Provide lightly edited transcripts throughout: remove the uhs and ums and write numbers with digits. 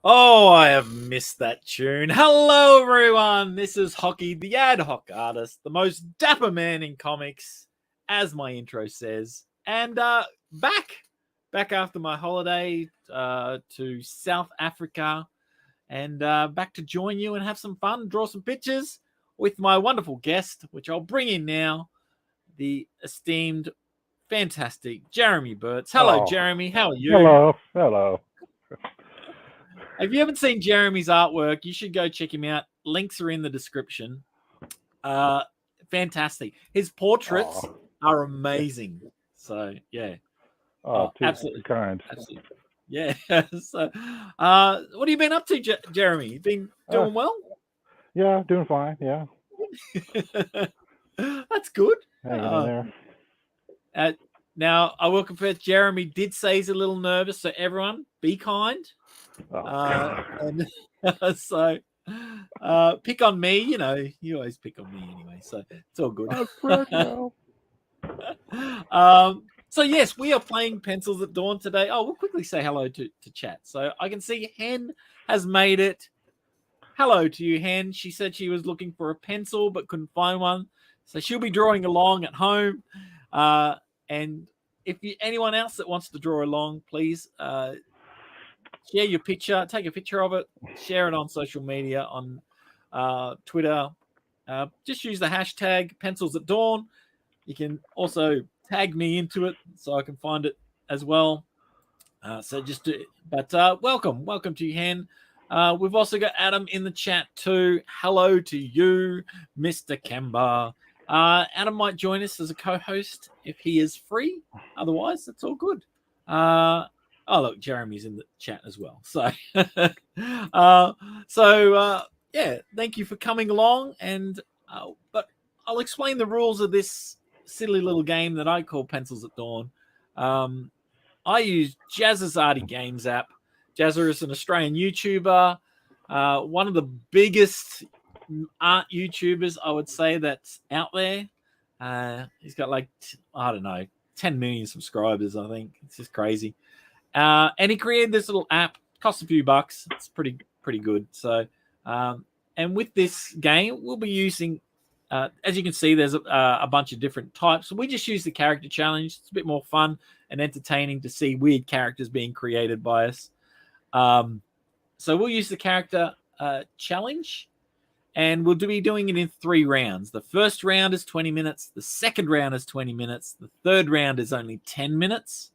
Oh, I have missed that tune. Hello, everyone. This is Hockey, the ad hoc artist, the most dapper man in comics, as my intro says. And back after my holiday to South Africa, and back to join you and have some fun, draw some pictures with my wonderful guest, which I'll bring in now, the esteemed, fantastic Jeremy Bertz. Hello, Oh, Jeremy. How are you? hello. If you haven't seen Jeremy's artwork, you should go check him out. Links are in the description. Uh, Fantastic. His portraits Oh, are yeah. amazing. So yeah, Too absolutely, kind. absolutely, yeah. So, what have you been up to, Jeremy? You been Uh, doing well? yeah, doing fine. Yeah, That's good. hanging in Uh, there. uh, Now, I will confess, Jeremy did say he's a little nervous. So everyone, be kind. Oh, And so pick on me. You know, you always pick on me anyway, so it's all good. I'm fragile. So yes, we are playing Pencils at Dawn today. Oh, we'll quickly say hello to chat. So I can see Hen has made it. Hello to you, Hen. She said she was looking for a pencil but couldn't find one, so she'll be drawing along at home. And if anyone else that wants to draw along, please share your picture, take a picture of it, share it on social media, on Twitter. Just use the hashtag Pencils at Dawn. You can also tag me into it so I can find it as well. Welcome to you, Hen. We've also got Adam in the chat too. Hello to you, Mr. Kemba. Adam might join us as a co-host if he is free. Otherwise, that's all good. Oh, look, Jeremy's in the chat as well. So, yeah, thank you for coming along. And but I'll explain the rules of this silly little game that I call Pencils at Dawn. I use Jazz's Arty Games app. Jazza is an Australian YouTuber, one of the biggest art YouTubers I would say that's out there. He's got like I don't know 10 million subscribers. I think it's just crazy. And he created this little app. Costs a few bucks. It's pretty good. So, and with this game, we'll be using. As you can see, there's a bunch of different types. So we just use the character challenge. It's a bit more fun and entertaining to see weird characters being created by us. So we'll use the character challenge, and we'll be doing it in 3 rounds. The first round is 20 minutes. The second round is 20 minutes. The third round is only 10 minutes.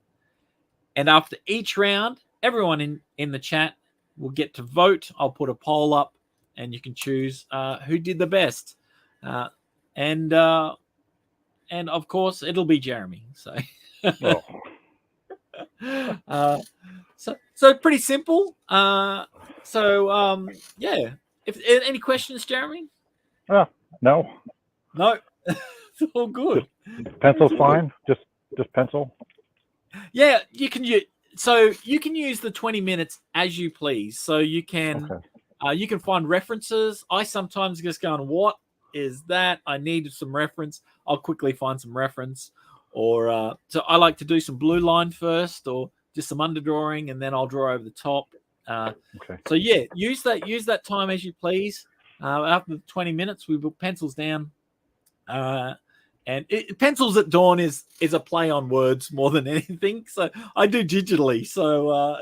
And after each round, everyone in the chat will get to vote. I'll put a poll up, and you can choose who did the best. And of course, it'll be Jeremy. So, so pretty simple. Yeah. If any questions, Jeremy? No. No, it's all good. Pencil's fine. Just pencil. Yeah, you can use. So you can use the 20 minutes as you please. So you can you can find references. I sometimes just go on, what is that? I need some reference. I'll quickly find some reference. Or so I like to do some blue line first, or just some underdrawing, and then I'll draw over the top. So yeah, use that time as you please. After the 20 minutes, we will pencils down. And Pencils at Dawn is a play on words more than anything. So I do digitally. So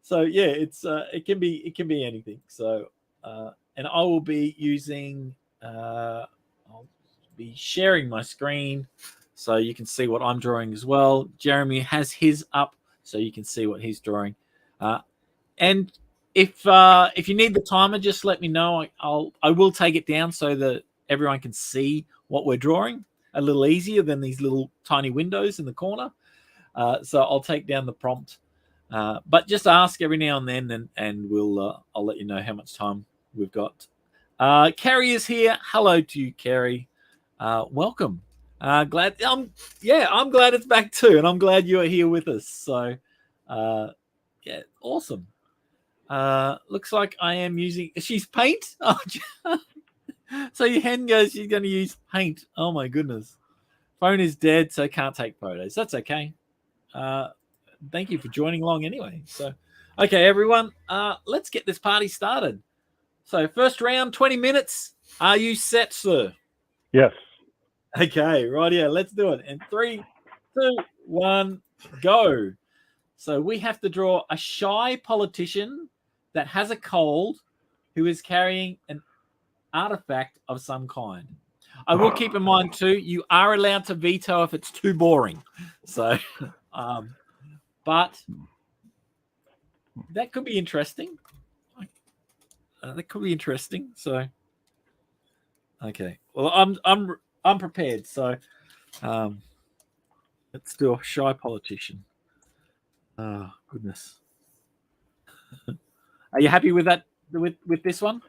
so yeah, it can be anything. So and I will be using I'll be sharing my screen so you can see what I'm drawing as well. Jeremy has his up so you can see what he's drawing. And if you need the timer, just let me know. I will take it down so that everyone can see what we're drawing a little easier than these little tiny windows in the corner. So I'll take down the prompt, but just ask every now and then, and we'll I'll let you know how much time we've got. Carrie is here. Hello to you, Carrie. Welcome. I'm glad it's back too, and I'm glad you are here with us. So, yeah, awesome. Looks like I am using. She's paint. Oh, so your hen goes. She's going to use paint. Oh my goodness. Phone is dead, so can't take photos. That's okay. Thank you for joining along anyway. So, Okay, everyone, let's get this party started. So, first round, 20 minutes. Are you set, sir? Yes. Okay, right here. Let's do it. In 3, 2, 1, go. So, we have to draw a shy politician that has a cold who is carrying an artifact of some kind. I will keep in mind, too, you are allowed to veto if it's too boring. So, but that could be interesting. That could be interesting. So, okay. Well, I'm prepared. So, let's do a shy politician. Oh goodness. Are you happy with that? With this one?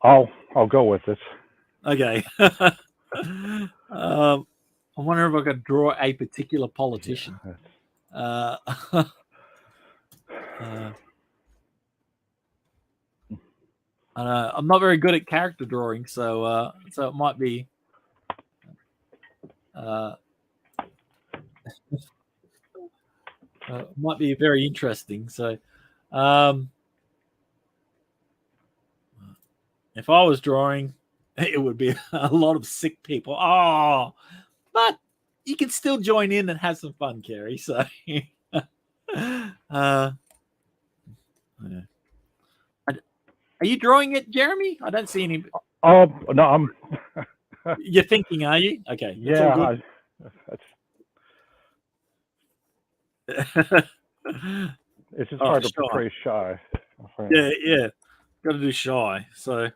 I'll go with it. Okay. I wonder if I could draw a particular politician. Yeah, I know, I'm not very good at character drawing, so it might be. Might be very interesting. So, if I was drawing, it would be a lot of sick people. Oh, but you can still join in and have some fun, Kerry. So, yeah. Are you drawing it, Jeremy? I don't see any. Oh no, I'm. You're thinking, are you? Okay. Yeah. It's just hard to portray shy. Yeah. Got to do shy. So,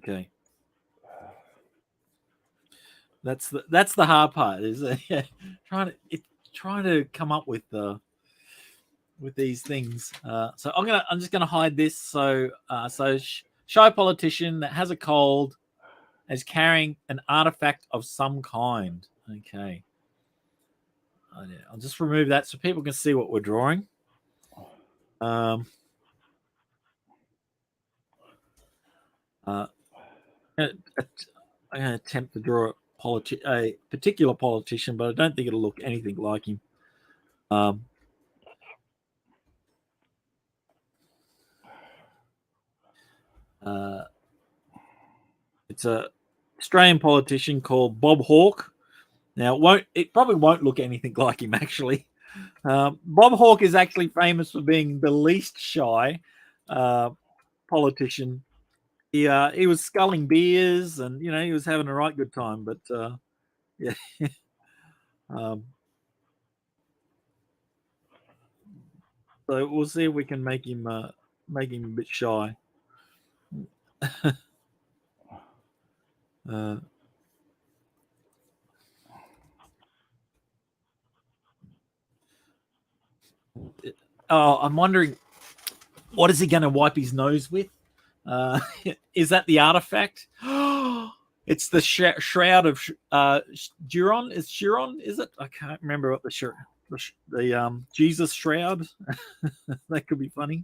okay. That's the hard part, is trying to come up with these things. So I'm just gonna hide this. So shy politician that has a cold is carrying an artifact of some kind. Okay. I'll just remove that so people can see what we're drawing. I'm going to attempt to draw a particular politician, but I don't think it'll look anything like him. It's a Australian politician called Bob Hawke. Now, it probably won't look anything like him, actually. Bob Hawke is actually famous for being the least shy politician. He was sculling beers, and he was having a right good time. But yeah, so we'll see if we can make him a bit shy. I'm wondering, what is he going to wipe his nose with? Is that the artifact? It's the shroud of Chiron. Is Chiron? Is it? I can't remember what the Jesus shroud. That could be funny.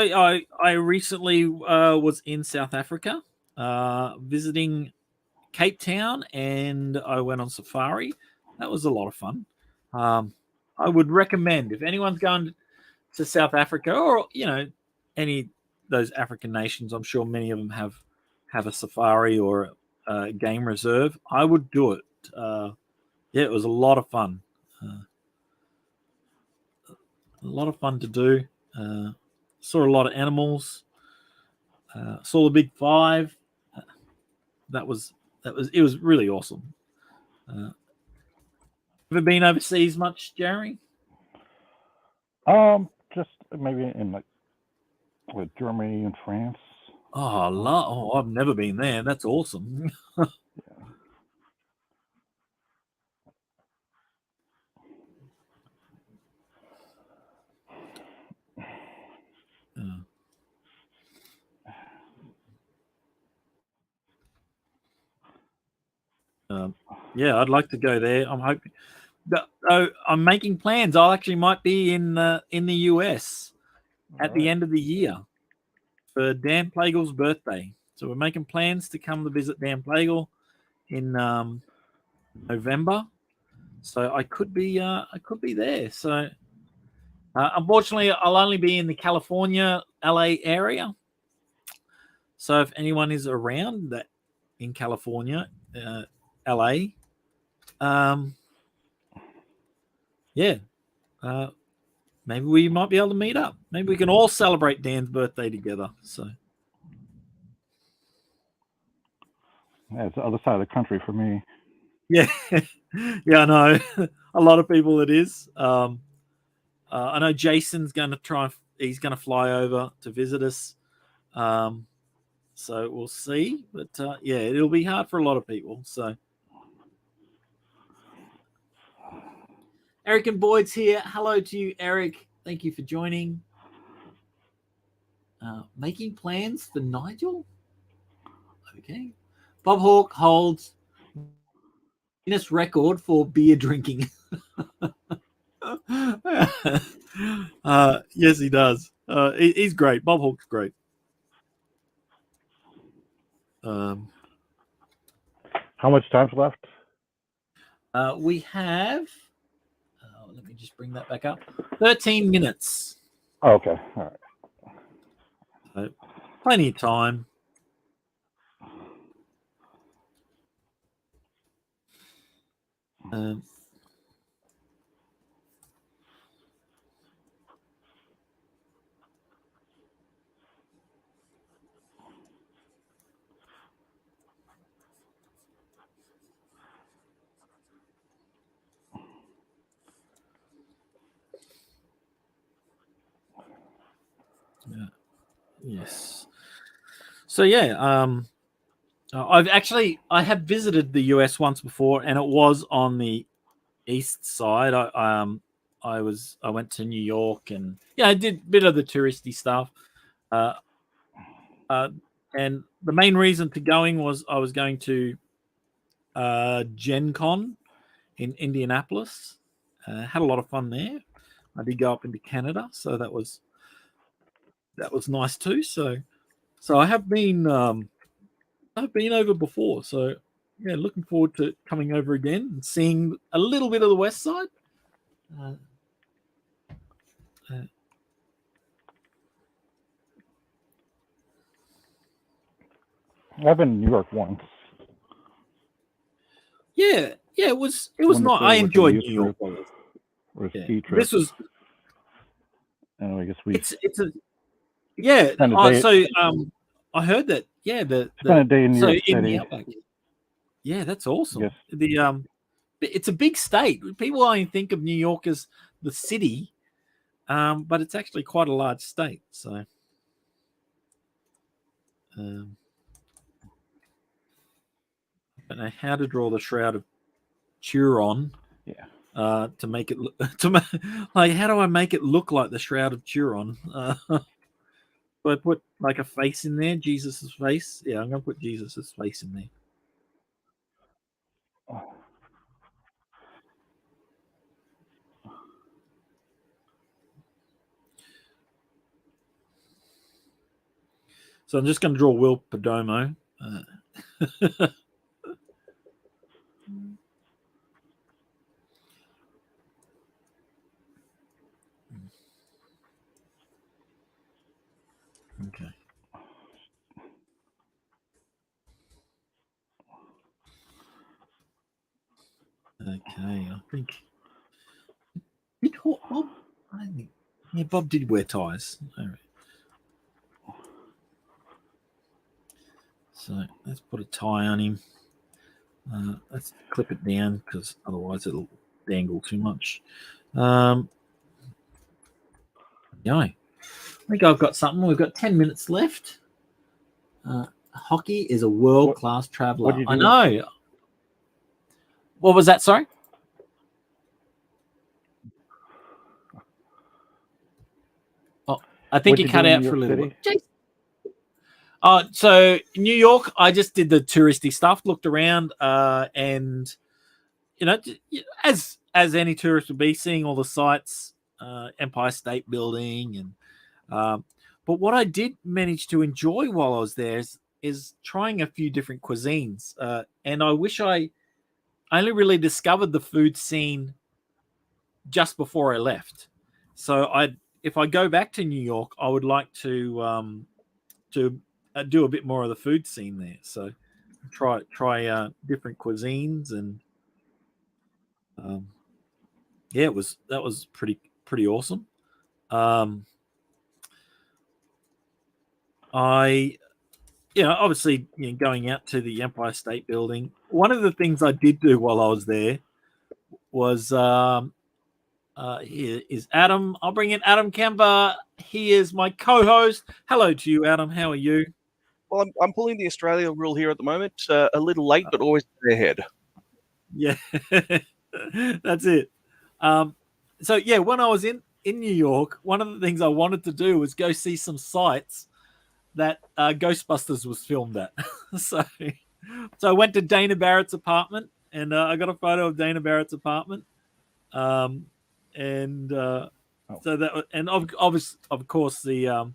I recently was in South Africa visiting Cape Town, and I went on safari. That was a lot of fun. I would recommend, if anyone's going to South Africa, or any of those African nations, I'm sure many of them have a safari or a game reserve. I would do it. Yeah, it was a lot of fun. A lot of fun to do. Saw a lot of animals. Saw the Big Five. It was really awesome. Ever been overseas much, Jeremy? Just maybe in with Germany and France. Oh, I've never been there. That's awesome. Yeah, I'd like to go there. I'm hoping. I'm making plans. I actually might be in the US at the end of the year for Dan Plagle's birthday. So we're making plans to come to visit Dan Plagle in November. So I could be there. So unfortunately, I'll only be in the California, LA area. So if anyone is around that in California, LA, yeah, maybe we might be able to meet up. Maybe we can all celebrate Dan's birthday together. So Yeah, it's the other side of the country for me. yeah, yeah, I know. A lot of people it is. I know Jason's going to try. He's going to fly over to visit us. So we'll see. But yeah, it'll be hard for a lot of people. So Eric and Boyd's here. Hello to you, Eric. Thank you for joining. Making plans for Nigel. Okay. Bob Hawke holds Guinness record for beer drinking. Yes, he does. He's great. Bob Hawke's great. How much time's left? We have. Let me just bring that back up. 13 minutes. Oh, okay. All right. So, plenty of time. Yes. So yeah, I have visited the US once before, and it was on the east side. I went to New York, and I did a bit of the touristy stuff. And the main reason to going was I was going to Gen Con in Indianapolis. Had a lot of fun there. I did go up into Canada, so that was nice too. So I have been I've been over before, so yeah, looking forward to coming over again and seeing a little bit of the west side. I've been in New York once. Yeah, it was not. I enjoyed New York. This was. And I guess It's a. Yeah. I heard that. Yeah. Spent a day in New York in City. the Outback. Yeah, that's awesome. Yes. It's a big state. People only think of New York as the city, but it's actually quite a large state. So. I don't know how to draw the Shroud of Turon. Yeah. To make it like, how do I make it look like the Shroud of Turon? Do I put like a face in there, Jesus's face? Yeah, I'm gonna put Jesus's face in there. So I'm just going to draw Will Perdomo. Okay. Okay, I think Bob. Yeah, Bob did wear ties. All right. So let's put a tie on him. Let's clip it down because otherwise it'll dangle too much. Yeah, I think I've got something. We've got 10 minutes left. Hockey is a world-class traveler. I know. What was that? Sorry? Oh, I think you cut out for a little bit. So New York, I just did the touristy stuff, looked around, and as any tourist would be, seeing all the sights, Empire State Building, and but what I did manage to enjoy while I was there is trying a few different cuisines, and I wish I only really discovered the food scene just before I left. So if I go back to New York, I would like to do a bit more of the food scene there. So try different cuisines, and yeah, that was pretty awesome. Obviously, going out to the Empire State Building. One of the things I did do while I was there was here is Adam. I'll bring in Adam Kemper. He is my co-host. Hello to you, Adam. How are you? Well, I'm pulling the Australia rule here at the moment. A little late, but always ahead. Yeah, that's it. So yeah, when I was in New York, one of the things I wanted to do was go see some sites that Ghostbusters was filmed at. so I went to Dana Barrett's apartment, and I got a photo of Dana Barrett's apartment. So that, and of course the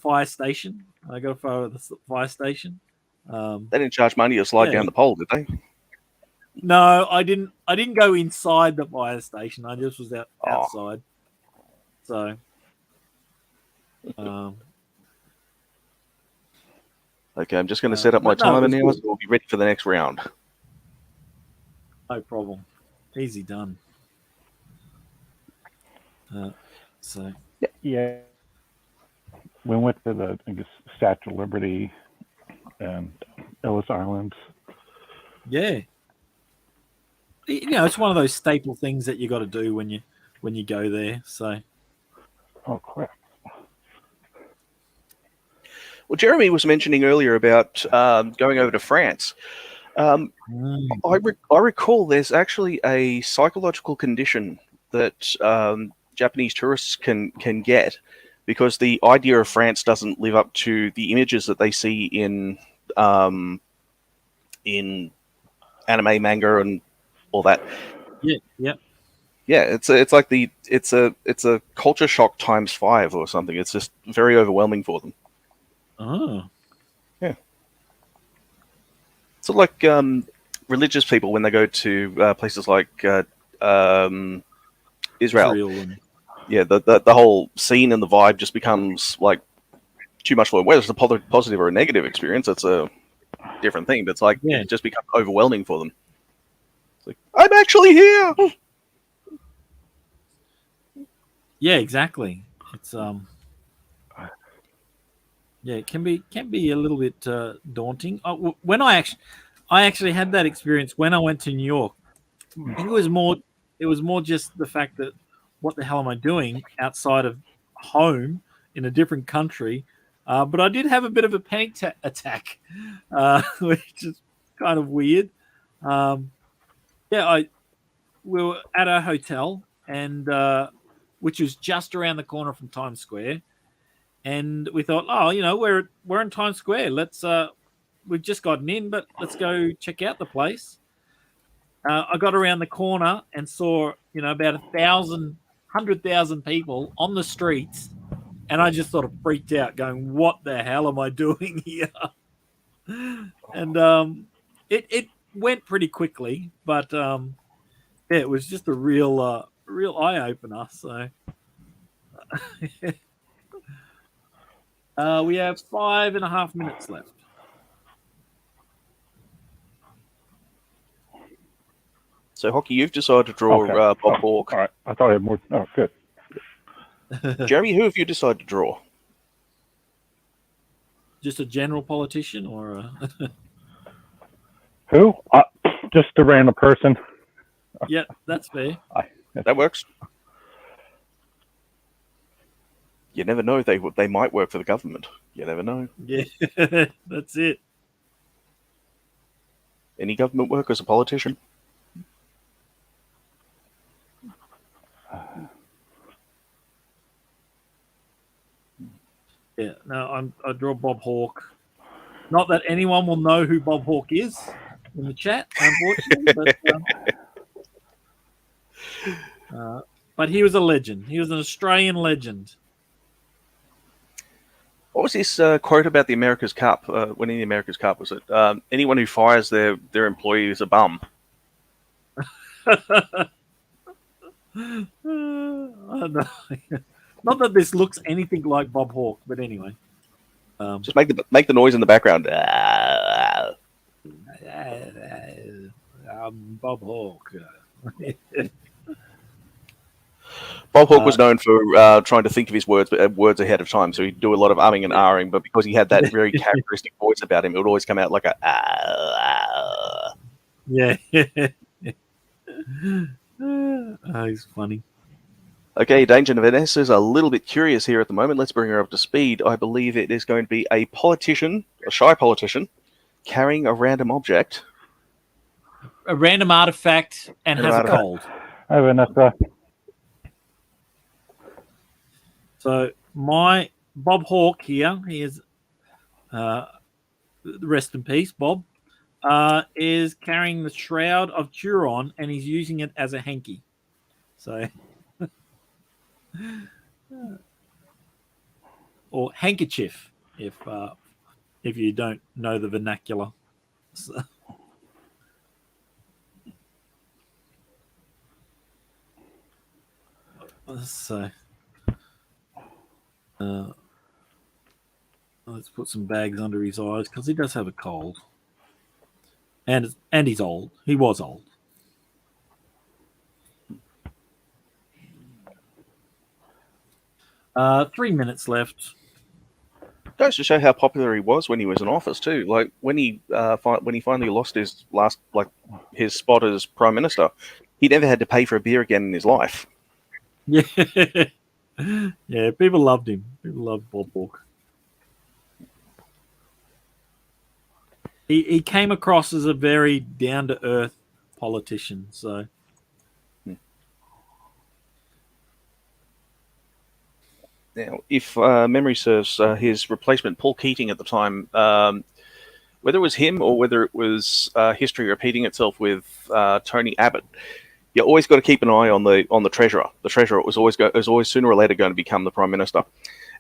fire station. I got a photo of the fire station. They didn't charge money to slide down the pole, did they? No, I didn't go inside the fire station. I just was outside. So, okay, I'm just going to set up my timer now, so we'll be ready for the next round. No problem. Easy done. Yeah. We went to the Statue of Liberty and Ellis Island. Yeah. It's one of those staple things that you got to do when you go there. So. Oh crap. Well, Jeremy was mentioning earlier about going over to France. I recall there's actually a psychological condition that Japanese tourists can get, because the idea of France doesn't live up to the images that they see in anime, manga, and all that. Yeah. It's like it's a culture shock times 5 or something. It's just very overwhelming for them. Oh. Yeah. So like religious people, when they go to places like Israel. Yeah, the whole scene and the vibe just becomes like too much for them. Whether it's a positive or a negative experience, it's a different thing. But it's like it just becomes overwhelming for them. It's like, I'm actually here. Yeah, exactly. It's it can be a little bit daunting. When I actually had that experience when I went to New York. I think it was more just the fact that, what the hell am I doing outside of home in a different country? But I did have a bit of a panic attack, which is kind of weird. We were at a hotel, and which was just around the corner from Times Square, and we thought, we're in Times Square. We've just gotten in, but let's go check out the place. I got around the corner and saw, about 100,000 people on the streets, and I just sort of freaked out, going, "What the hell am I doing here?" And it went pretty quickly, but it was just a real eye opener. So we have 5.5 minutes left. So, Hockey, you've decided to draw Bob Hawke. All right. I thought I had more. Oh, good. Jeremy, who have you decided to draw? Just a general politician, or who? Just a random person. Yeah, that's fair. That works. You never know; they might work for the government. You never know. Yeah, that's it. Any government work as a politician? Yeah, no, I draw Bob Hawke. Not that anyone will know who Bob Hawke is in the chat, unfortunately. But But he was a legend. He was an Australian legend. What was this quote about the America's Cup? Winning the America's Cup, was it? Anyone who fires their employee is a bum. I don't know. Not that this looks anything like Bob Hawke, but anyway. Just make the noise in the background. Bob Hawke. Bob Hawke was known for trying to think of his words ahead of time, so he'd do a lot of umming and ahhing. But because he had that very characteristic voice about him, it would always come out like a. Yeah. Oh, he's funny. Okay, Danger Vanessa is a little bit curious here at the moment. Let's bring her up to speed. I believe it is going to be a shy politician, carrying a random object. A random artifact and has a cold. Hi, Vanessa. So my Bob Hawke here, he is rest in peace, Bob, is carrying the Shroud of Turon and he's using it as a hanky. So or handkerchief if you don't know the vernacular. So, let's put some bags under his eyes because he does have a cold, and he's old. He was old. Uh, 3 minutes left. Goes to show how popular he was when he was in office too. Like when he finally lost his spot as prime minister, he never had to pay for a beer again in his life. Yeah, yeah. People loved him. People loved Bob Hawke. He came across as a very down to earth politician. So. Now, if memory serves, his replacement, Paul Keating, at the time, whether it was him or whether it was history repeating itself with Tony Abbott, you always got to keep an eye on the treasurer. The treasurer was always sooner or later going to become the prime minister,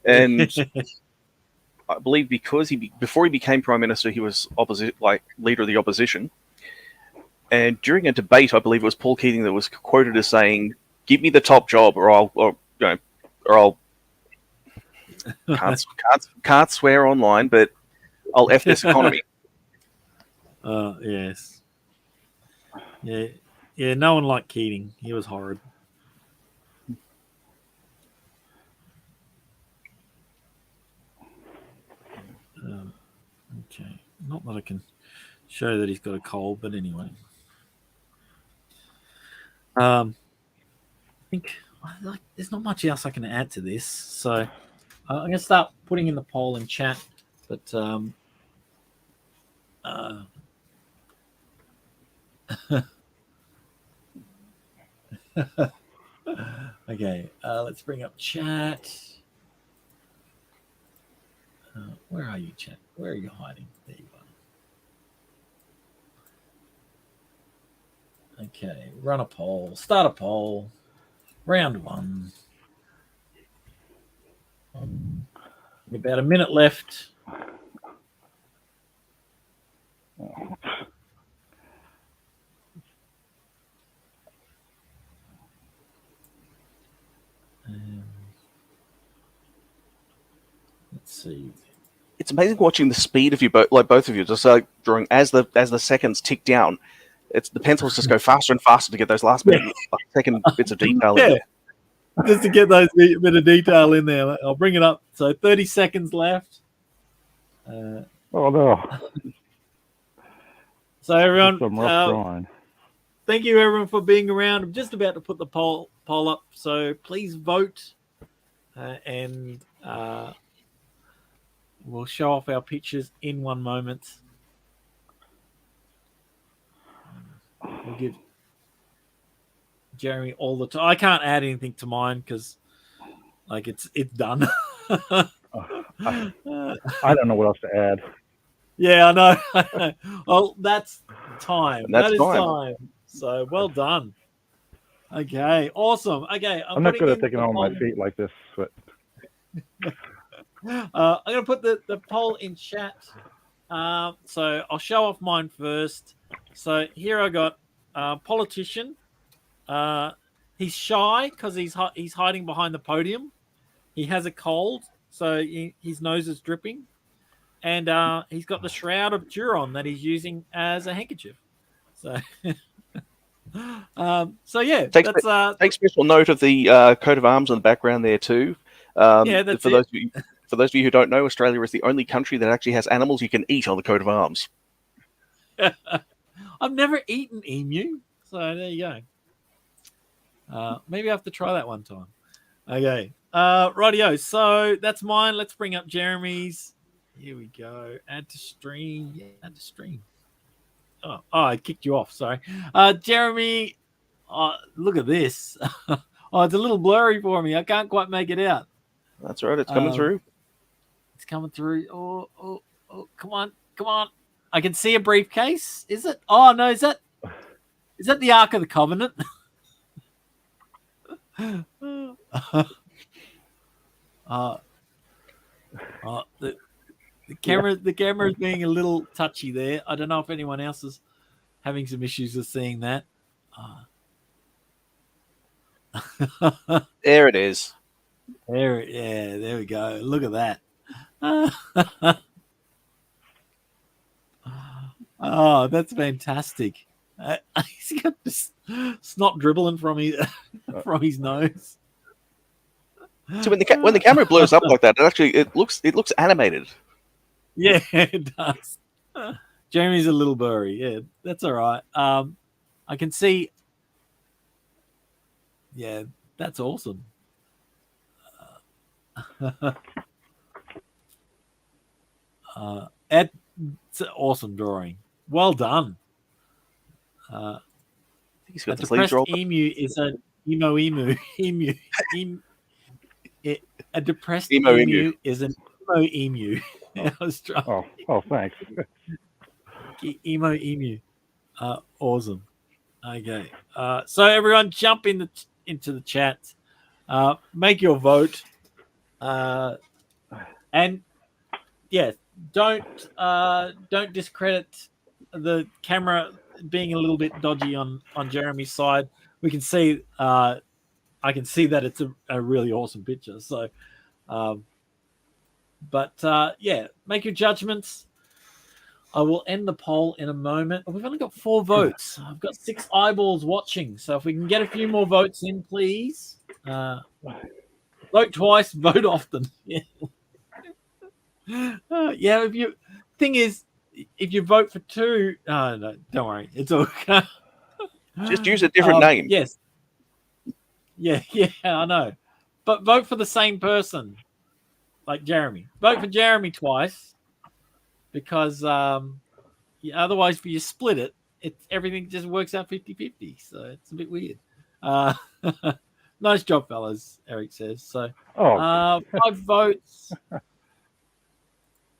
and I believe because before he became prime minister, he was leader of the opposition, and during a debate, I believe it was Paul Keating that was quoted as saying, "Give me the top job, or I'll." Can't swear online, but I'll F this economy. Yes. Yeah. No one liked Keating. He was horrid. Okay. Not that I can show that he's got a cold, but anyway. I think there's not much else I can add to this, so. I'm going to start putting in the poll in chat, but okay, let's bring up chat. Where are you, chat? Where are you hiding? There you are. Okay, run a poll, start a poll, round one. About a minute left. Let's see. It's amazing watching the speed of you both of you, just during as the seconds tick down. It's the pencils just go faster and faster to get those last second bits of detail in there. Just to get those bit of detail in there. I'll bring it up. So 30 seconds left. Oh no! So everyone, thank you everyone for being around. I'm just about to put the poll up. So please vote, and we'll show off our pictures in one moment. We'll give Jeremy all the time. I can't add anything to mine because, it's done. I don't know what else to add. Yeah, I know. Well, that's time. That's time. So well done. Okay, awesome. Okay, I'm not putting good at in thinking the on my poll. feet like this, but I'm going to put the poll in chat. So I'll show off mine first. So here I got politician. He's shy because he's hiding behind the podium. He has a cold, so his nose is dripping, and he's got the shroud of Turon that he's using as a handkerchief. So, so yeah, Take, that's take special note of the coat of arms in the background there too. yeah, that's for it. those of you who don't know, Australia is the only country that actually has animals you can eat on the coat of arms. I've never eaten emu, so there you go. Maybe I have to try that one time. Okay. Rightio. So that's mine. Let's bring up Jeremy's. Here we go. Add to stream. Yeah, add to stream. Oh, I kicked you off. Sorry. Jeremy, look at this. Oh, it's a little blurry for me. I can't quite make it out. That's right. It's coming through. It's coming through. Oh, come on. Come on. I can see a briefcase. Is it? Oh, no. Is that the Ark of the Covenant? The camera is being a little touchy there. I don't know if anyone else is having some issues with seeing that. There it is. There we go. Look at that. Oh, that's fantastic. He's got this snot dribbling from his nose. So when the camera blows up like that, it looks animated. Yeah, it does. Jamie's a little blurry. Yeah, that's all right. I can see. Yeah, that's awesome. It's an awesome drawing. Well done. He's got A the sleeves depressed rolled. emu is an emu. A depressed Emo emu is an emu. I was trying. Oh, thanks. Emu. Awesome. Okay. So everyone, jump into the chat. Make your vote. And yeah, don't discredit the camera being a little bit dodgy on Jeremy's side. We can see. I can see that it's a really awesome picture. So, yeah, make your judgments. I will end the poll in a moment. We've only got 4 votes. I've got 6 eyeballs watching. So if we can get a few more votes in, please. Vote twice, vote often. Yeah. Yeah. If you vote for 2, no, don't worry. It's okay. Just use a different name. Yes. Yeah, I know. But vote for the same person, like Jeremy. Vote for Jeremy twice, because otherwise, if you split it, everything just works out 50-50. So it's a bit weird. Nice job, fellas, Eric says. So 5 votes.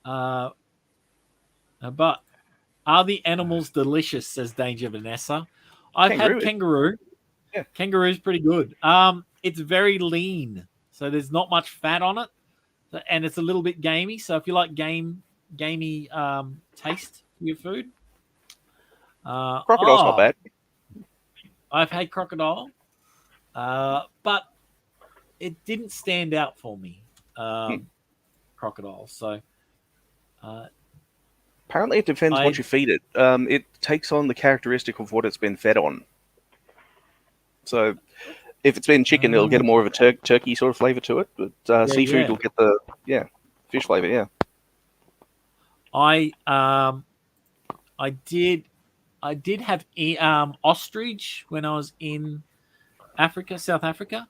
But are the animals delicious, says Danger Vanessa. I've had kangaroo. Yeah. Kangaroo's pretty good. It's very lean, so there's not much fat on it, and it's a little bit gamey. So if you like gamey taste for your food, Crocodile's not bad. I've had crocodile, but it didn't stand out for me. Crocodile. So apparently, it depends what you feed it. It takes on the characteristic of what it's been fed on. So, if it's been chicken, it'll get more of a turkey sort of flavor to it. But seafood will get the fish flavor. Yeah. I did have ostrich when I was in South Africa.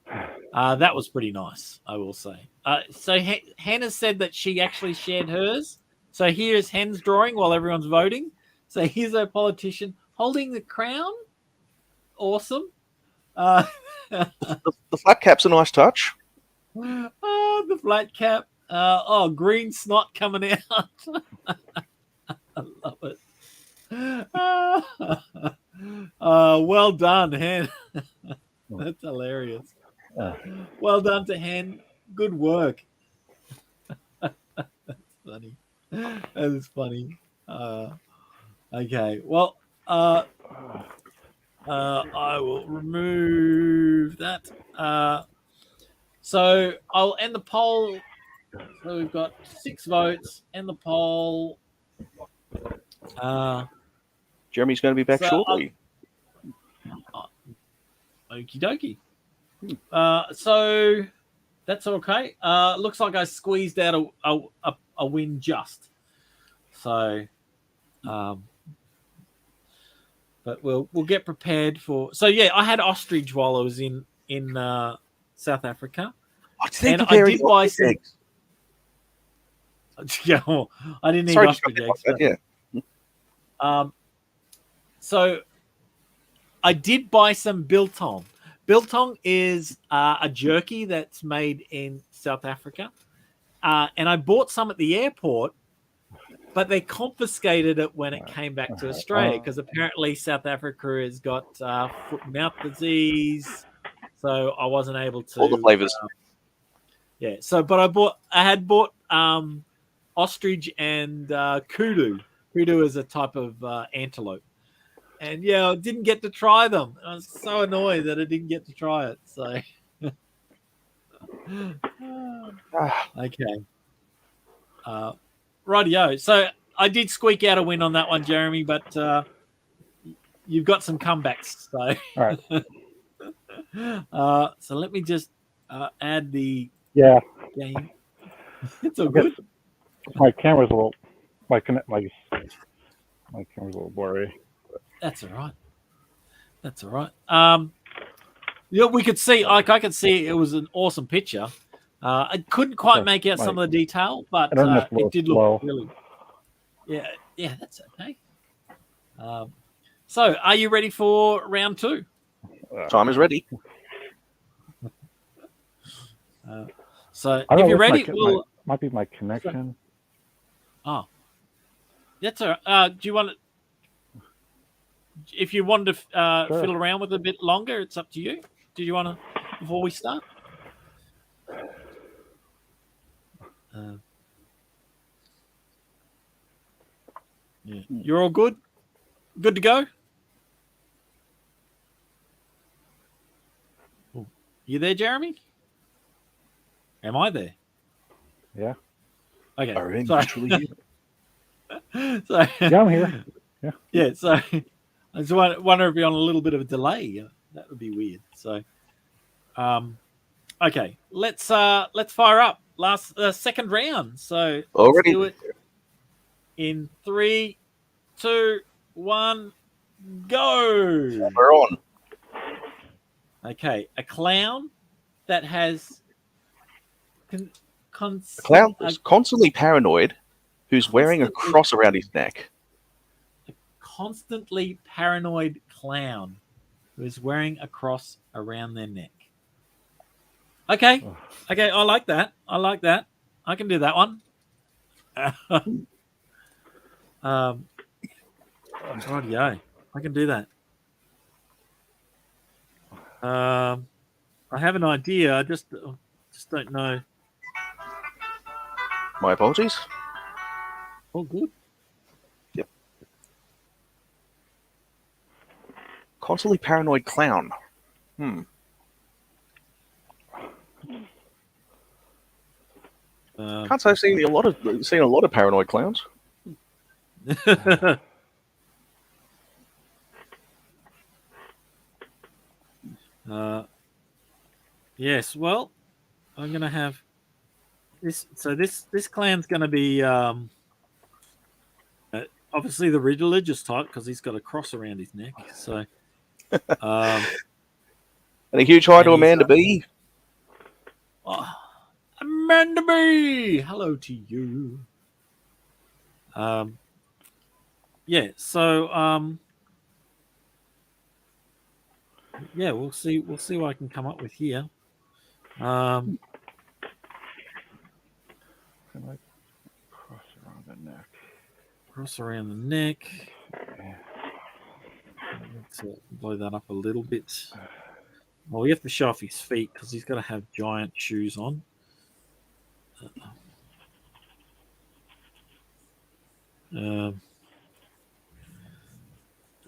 That was pretty nice, I will say. So Hannah said that she actually shared hers. So here's Hen's drawing while everyone's voting. So here's a politician holding the crown. Awesome. The flat cap's a nice touch. The flat cap. Green snot coming out. I love it. Well done, Hen. That's hilarious. Uh, Well done to Hen. Good work. Funny. That is funny. Okay. Well, I will remove that. So I'll end the poll. So we've got 6 votes. End the poll. Jeremy's going to be back So shortly. Okie dokie. So that's okay. Looks like I squeezed out a win just. So, but we'll get prepared for. So yeah, I had ostrich while I was in South Africa, and I did buy some. Eggs. Yeah, well, I didn't eat Sorry, ostrich eggs. Like that, yeah. So I did buy some biltong. Biltong is a jerky that's made in South Africa. And I bought some at the airport, but they confiscated it when it came back to Australia because apparently South Africa has got foot and mouth disease. So I wasn't able to. All the flavors. Yeah. So, but I had bought ostrich and kudu. Kudu is a type of antelope. And yeah, I didn't get to try them. I was so annoyed that I didn't get to try it. So, okay. Rightio. So I did squeak out a win on that one, Jeremy, but you've got some comebacks. So, all right. So let me just add the Yeah. game. It's all good. My camera's a little. My camera's a little blurry. That's all right. That's all right. Yeah, we could see. I could see it was an awesome picture. I couldn't quite make out some of the detail, but it did look really. Yeah, that's okay. So, are you ready for round 2? Time is ready. So, if you're ready, might be my connection. Oh, that's all right. Do you want to? If you wanted to Sure. fiddle around with it a bit longer, it's up to you. Do you want to before we start? Yeah. You're all good? Good to go? Oh, you there, Jeremy? Am I there? Yeah. Okay. Sorry. So, yeah, I'm here. Yeah. Yeah. So I just wonder if you're on a little bit of a delay. That would be weird. So, okay, let's fire up second round. So let's do it in 3, 2, 1, go. We're on. Okay, a clown that has A clown is constantly paranoid, who's wearing a cross around his neck. A constantly paranoid clown who is wearing a cross around their neck. Okay, I like that. I can do that one. Rightio, I can do that. I have an idea. I just don't know. My apologies. Oh, good. Yep. Constantly paranoid clown. Can't say I've seen a lot of paranoid clowns. Yes. Well, I'm gonna have this. So this clown's gonna be obviously the religious type because he's got a cross around his neck. So, and a huge hi to Amanda B. Oh, Amanda B, hello to you. Yeah. So, yeah, we'll see what I can come up with here. Cross around the neck. Cross around the neck. Let's blow that up a little bit. Well, we have to show off his feet because he's got to have giant shoes on.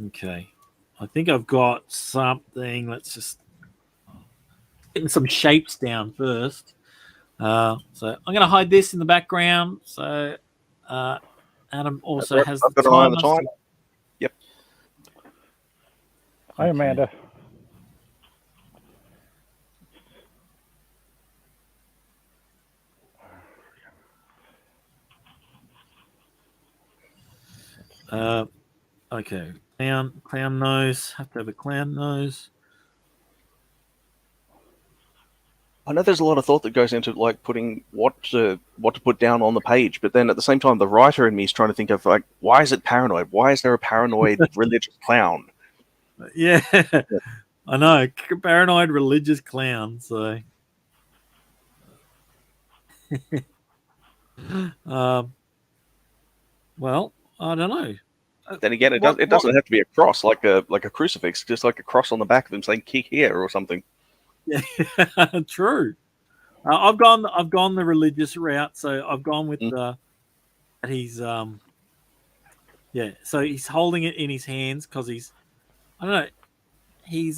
Okay. I think I've got something. Let's just getting some shapes down first. So I'm going to hide this in the background. So Adam also Right. has I've the got an eye on the timer. time. Yep. Hi, Amanda. Okay. Clown nose. Have to have a clown nose. I know there's a lot of thought that goes into like putting what to put down on the page, but then at the same time, the writer in me is trying to think of like, why is it paranoid? Why is there a paranoid religious clown? Yeah. I know. Paranoid religious clown. So. Well, I don't know. Then again, it doesn't have to be a cross like a crucifix, just like a cross on the back of him saying "kick here" or something. Yeah, true. I've gone the religious route, so I've gone with he's so he's holding it in his hands because he's I don't know, he's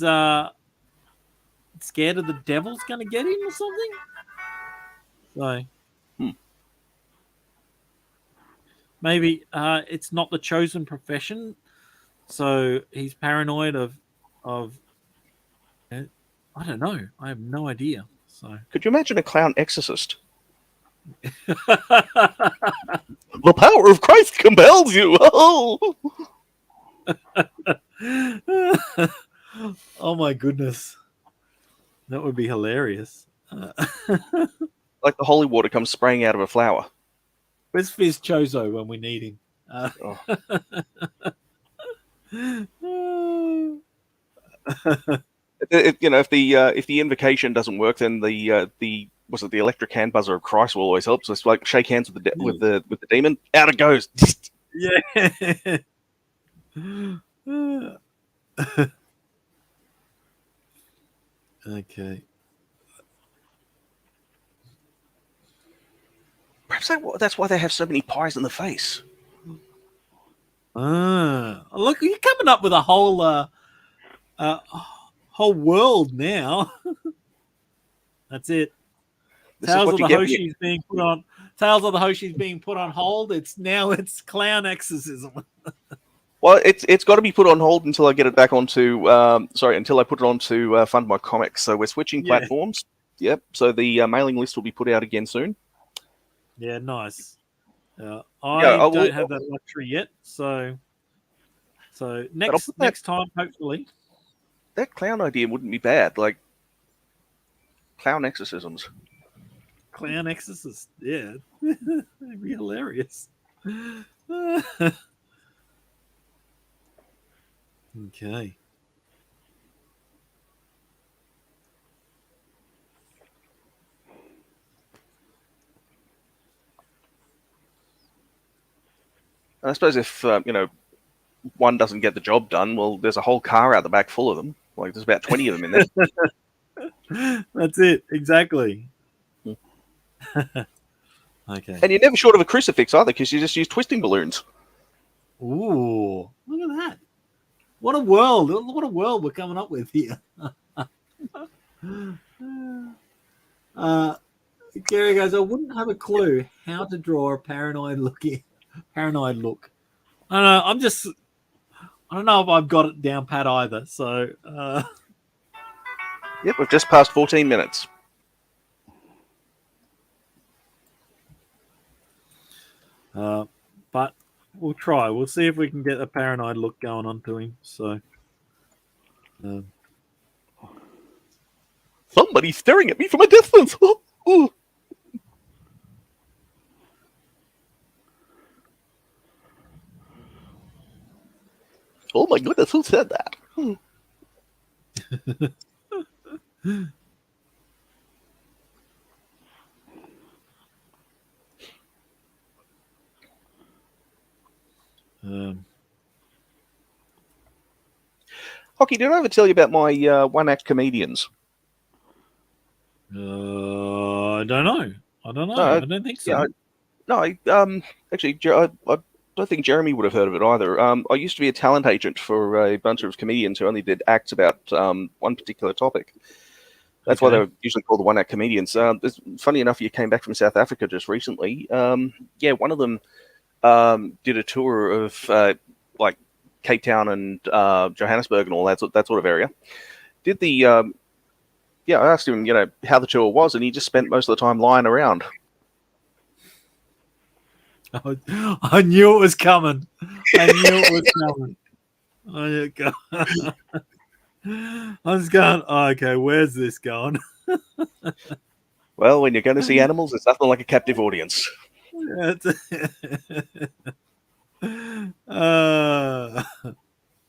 scared of the devil's going to get him or something. So maybe it's not the chosen profession, so he's paranoid of I don't know. I have no idea. So Could you imagine a clown exorcist? The power of Christ compels you. Oh, oh my goodness, that would be hilarious. like the holy water comes spraying out of a flower. Where's Fizz Chozo when we need him? If the invocation doesn't work, then the electric hand buzzer of Christ will always help. So it's like shake hands with the demon, out it goes. Yeah. Okay. Perhaps that's why they have so many pies in the face. Look, you're coming up with a whole world now. That's it. Tales of the Hoshi's being put on. Tales of the Hoshi's being put on hold. It's clown exorcism. Well, it's got to be put on hold until I get it back onto. Until I put it onto Fund My Comics. So we're switching platforms. Yep. So the mailing list will be put out again soon. Yeah, nice. I don't have that luxury yet. So next time, hopefully. That clown idea wouldn't be bad. Like clown exorcisms. Clown exorcist. Yeah, it'd be hilarious. Okay. And I suppose if one doesn't get the job done, well, there's a whole car out the back full of them. Like there's about 20 of them in there. That's it, exactly. Okay. And you're never short of a crucifix either, because you just use twisting balloons. Ooh, look at that! What a world! What a world we're coming up with here. Gary goes, I wouldn't have a clue how to draw a paranoid look. I don't know. I don't know if I've got it down pat either. So. Yep, we've just passed 14 minutes. But we'll try. We'll see if we can get a paranoid look going on to him. So. Somebody's staring at me from a distance. Oh my goodness, who said that? Hockey, did I ever tell you about my one-act comedians? I don't know. I don't know. No, I don't think so. Yeah, actually, I don't think Jeremy would have heard of it either. I used to be a talent agent for a bunch of comedians who only did acts about one particular topic. That's why Okay. they're usually called the one-act comedians. It's funny enough, you came back from South Africa just recently. Yeah, one of them did a tour of like Cape Town and Johannesburg and all that sort of area. Did the I asked him, how the tour was, and he just spent most of the time lying around. I knew it was coming. I knew it was coming. I was going, oh, okay, where's this going? Well, when you're going to see animals, it's nothing like a captive audience.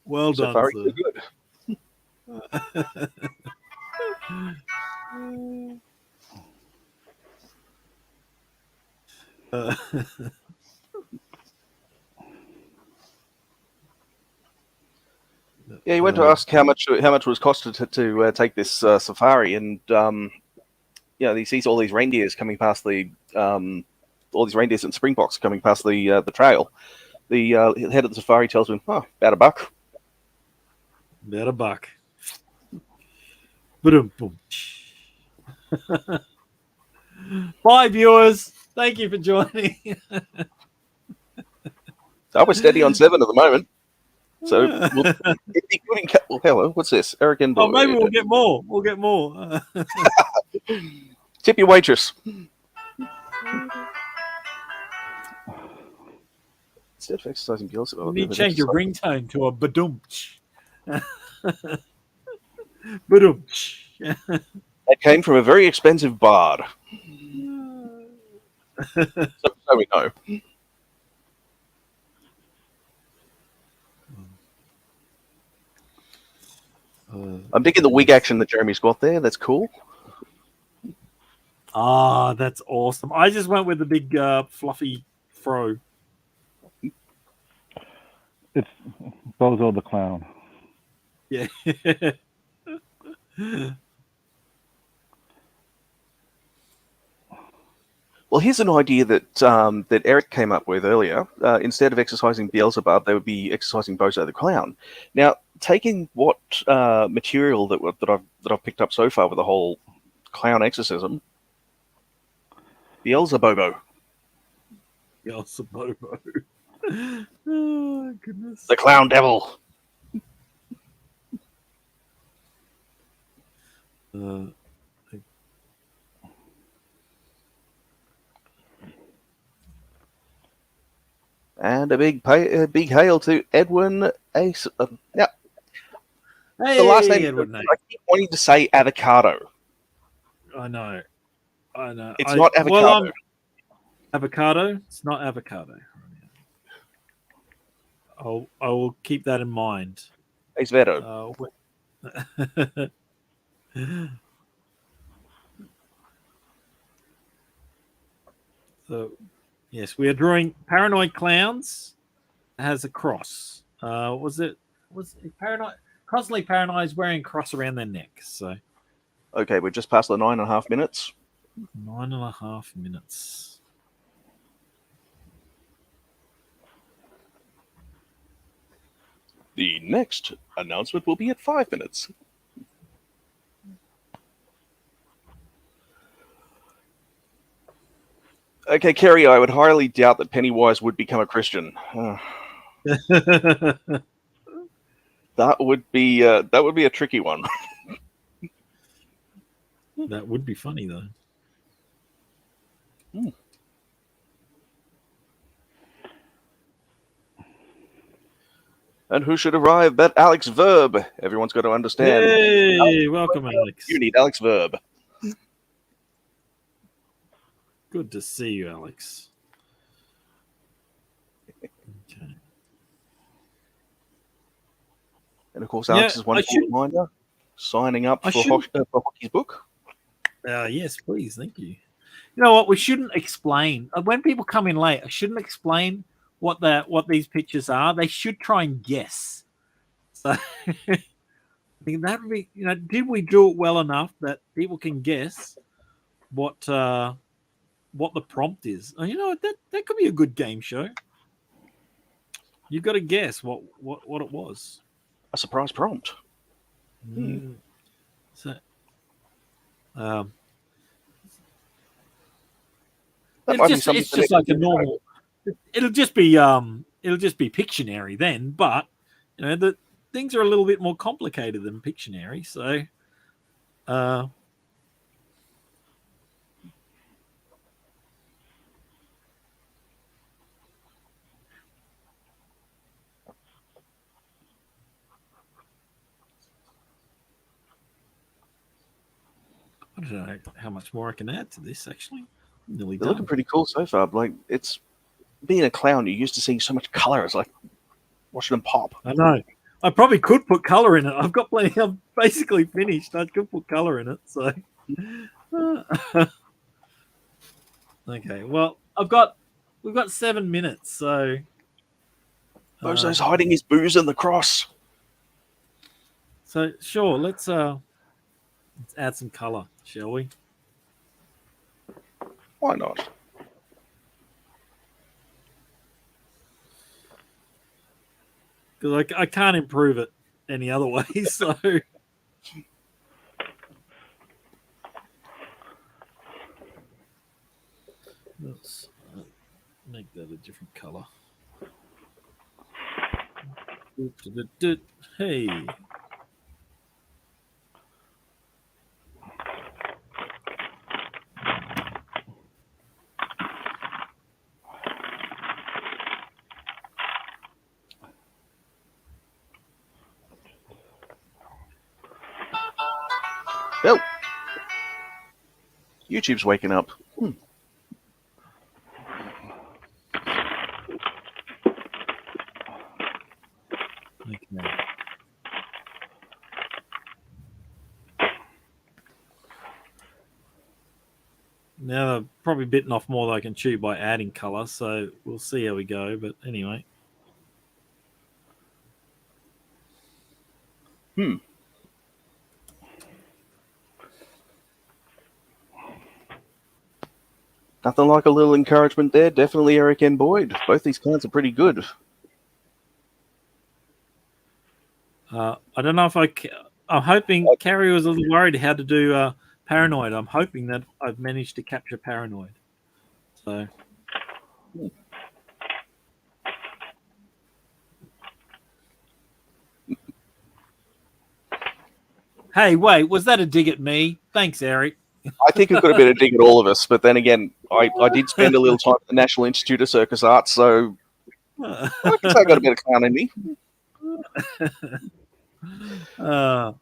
Well So done, far, sir. good. Yeah, he went to ask how much it was costed to take this safari, and he sees all these reindeers coming past all these reindeers and springboks coming past the trail. The head of the safari tells him, "Oh, about $1." About $1. Boom. Bye, viewers. Thank you for joining. So we're steady on 7 at the moment. So well, hello, what's this? Eric and oh, maybe we'll get more. We'll get more. Tip your waitress. Instead of exercising girls, You need to change your ringtone to a badoomch. Badoomch. That came from a very expensive bard. So we know. I'm digging the wig action that Jeremy's got there. That's cool. Ah, that's awesome. I just went with the big fluffy fro. It's Bozo the Clown. Yeah. Well, here's an idea that that Eric came up with earlier. Instead of exercising Beelzebub, they would be exercising Bozo the Clown. Now, taking what material that I've picked up so far with the whole clown exorcism, Beelzebobo. Beelzebobo. Oh, goodness. The Clown Devil. And a big hail to Edwin Ace. Yeah. Hey, The last name, Edwin. I keep wanting to say avocado. I know. It's not avocado. Well, avocado? It's not avocado. I will keep that in mind. Ace Vedo. So, yes, we are drawing Paranoid Clowns. It has a cross. Was it paranoid? Constantly paranoid is wearing a cross around their neck. So, Okay, we're just past the 9.5 minutes. 9.5 minutes. The next announcement will be at 5 minutes. Okay, Kerry, I would highly doubt that Pennywise would become a Christian. That would be a tricky one. That would be funny, though. And who should arrive but Alex Verb? Everyone's got to understand. Hey, welcome, Alex. You need Alex Verb. Good to see you, Alex. Okay. And of course, Alex is wonderful reminder, signing up for Hockey's book. Yes, please. Thank you. You know what? We shouldn't explain. When people come in late, I shouldn't explain what these pictures are. They should try and guess. So think that would be, did we do it well enough that people can guess what the prompt is? Oh, you know what? That could be a good game show. You've got to guess what it was. A surprise prompt. So, That might be something it's just like a normal. It'll just be Pictionary then, but the things are a little bit more complicated than Pictionary. So, I don't know how much more I can add to this. Actually, I'm nearly They're done. looking pretty cool so far. Like, it's being a clown, you're used to seeing so much color. It's like watching them pop. I know. I probably could put color in it. I've got plenty. I'm basically finished. I could put color in it. So, okay. Well, we've got 7 minutes. So, Bozo's hiding his booze in the cross. So sure, let's add some color, shall we? Why not? Because I can't improve it any other way. So let's make that a different color. Hey. Oh. YouTube's waking up. Okay. Now they've probably bitten off more than I can chew by adding color, so we'll see how we go. But anyway. Nothing like a little encouragement there. Definitely Eric and Boyd. Both these cards are pretty good. I don't know if I'm hoping Carrie was a little worried how to do Paranoid. I'm hoping that I've managed to capture Paranoid. So. Hey, wait, was that a dig at me? Thanks, Eric. I think it could have been a dig at all of us, but then again, I did spend a little time at the National Institute of Circus Arts, so I can say I got a bit of clown in me. Gosh.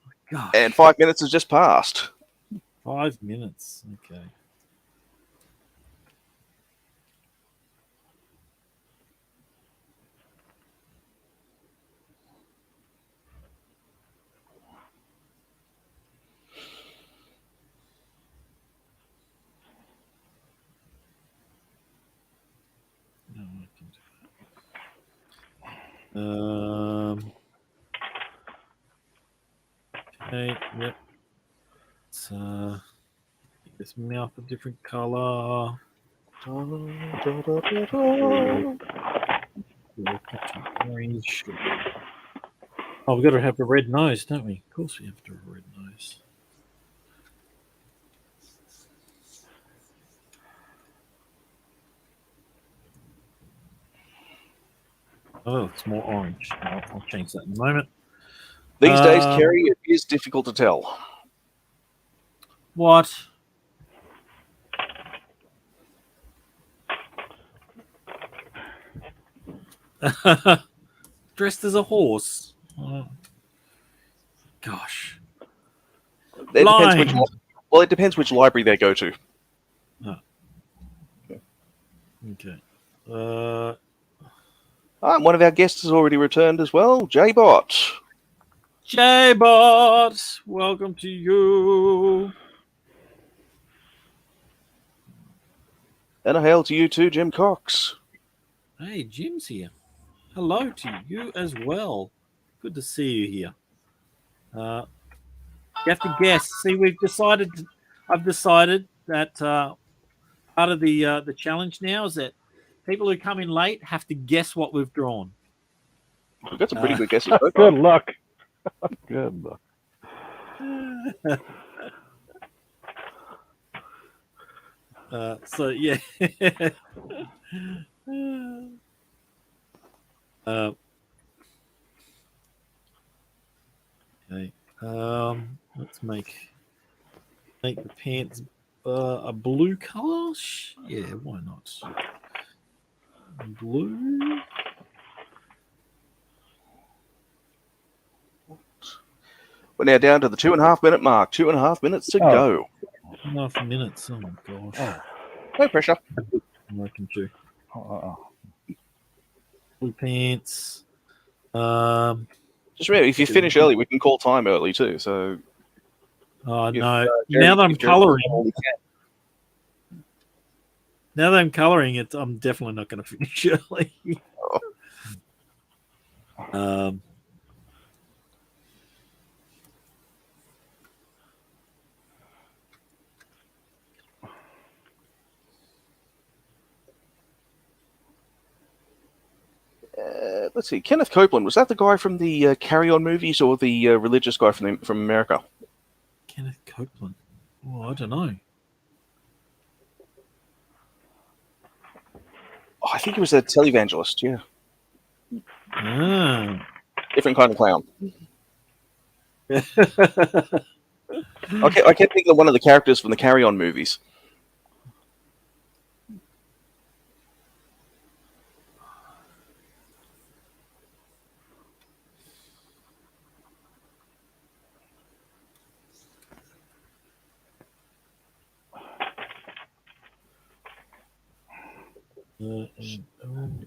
And 5 minutes has just passed. 5 minutes. Okay. No, I can do that. Okay, yep. Let's make this mouth a different color. Orange. Oh, we've got to have a red nose, don't we? Of course we have to have a red nose. Oh, it's more orange. I'll change that in a moment. These days, Kerry, it is difficult to tell. What? Dressed as a horse. Oh. Gosh. It depends which library they go to. Oh. Okay. One of our guests has already returned as well, J-Bot. J-Bot, welcome to you. And a hail to you too, Jim Cox. Hey, Jim's here. Hello to you as well. Good to see you here. You have to guess. See, I've decided that part of the challenge now is that people who come in late have to guess what we've drawn. We've got some pretty good guesses. So far. Good luck. Good luck. So yeah. Okay. Let's make the pants a blue color. Yeah, why not? Blue. We're now down to the 2.5 minute mark. 2.5 minutes to go. 2.5 minutes. Oh my gosh. No pressure. I'm working too. Blue pants. Just remember, if you finish early, we can call time early too. So. Oh if, no! Jeremy, now that I'm coloring, can. I'm definitely not going to finish early. Let's see. Kenneth Copeland, was that the guy from the Carry On movies or the religious guy from America? Kenneth Copeland. Oh, I don't know. Oh, I think he was a televangelist. Yeah. Different kind of clown. Okay, I can't think of one of the characters from the Carry On movies.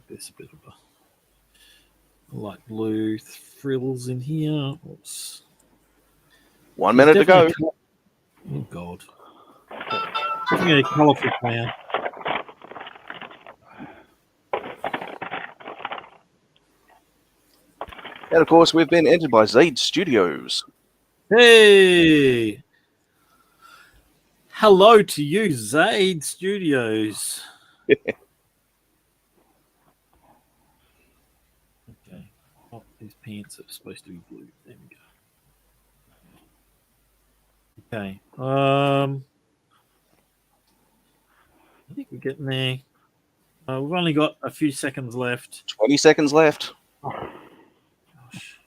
There's a bit of a light blue frills in here. Oops. 1 minute to go. Oh God. Definitely a colourful clown. And of course, we've been entered by Zaid Studios. Hey! Hello to you, Zaid Studios. Okay. Oh, these pants are supposed to be blue. There we go. Okay. I think we're getting there. We've only got a few seconds left. 20 seconds left. Gosh.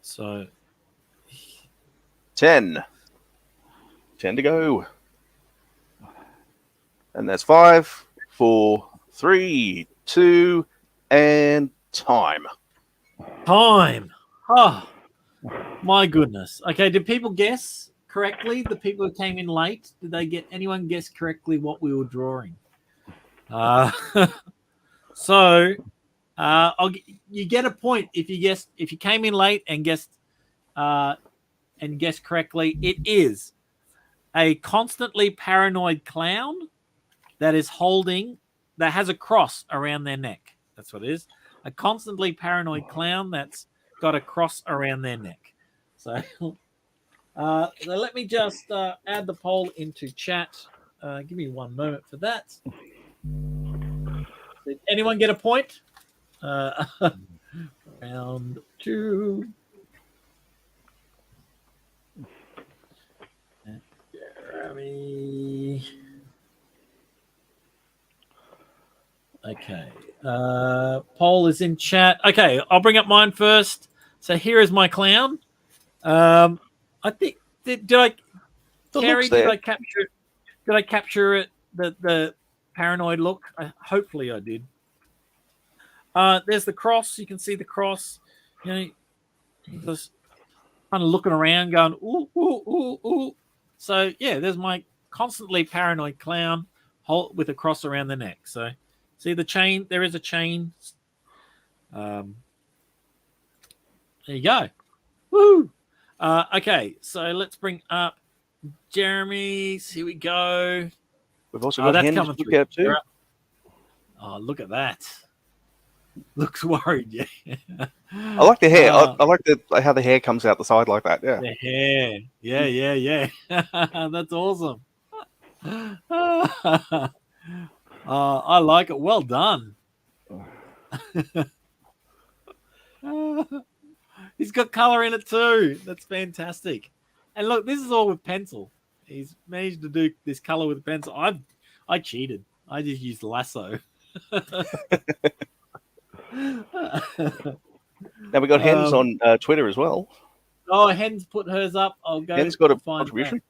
So 10 to go. And that's 5, 4, 3, 2, and time. Time. Oh, my goodness. Okay, did people guess correctly? The people who came in late, did anyone guess correctly what we were drawing? So you get a point if you came in late and guessed correctly. It is a constantly paranoid clown that has a cross around their neck. That's what it is. A constantly paranoid clown that's got a cross around their neck. So let me just add the poll into chat. Give me 1 moment for that. Did anyone get a point? Round 2. Jeremy. Okay. Poll is in chat. Okay, I'll bring up mine first. So here is my clown. I think did I capture it? The paranoid look. Hopefully I did. There's the cross. You can see the cross. You know, just kind of looking around, going ooh ooh ooh ooh. So yeah, there's my constantly paranoid clown with a cross around the neck. So see the chain. There is a chain. There you go. Woo! Okay, so let's bring up Jeremy's. Here we We've also got that's Henry's coming look through. out too. Oh, look at that. looks worried. Yeah. I like the hair. I like how the hair comes out the side like that. Yeah. The hair. Yeah. That's awesome. I like it. Well done. He's got color in it too. That's fantastic. And look, this is all with pencil. He's managed to do this color with pencil. I cheated. I just used lasso. Now we got Hens on Twitter as well. Oh, Hen's put hers up. I'll go. Hens got a find contribution.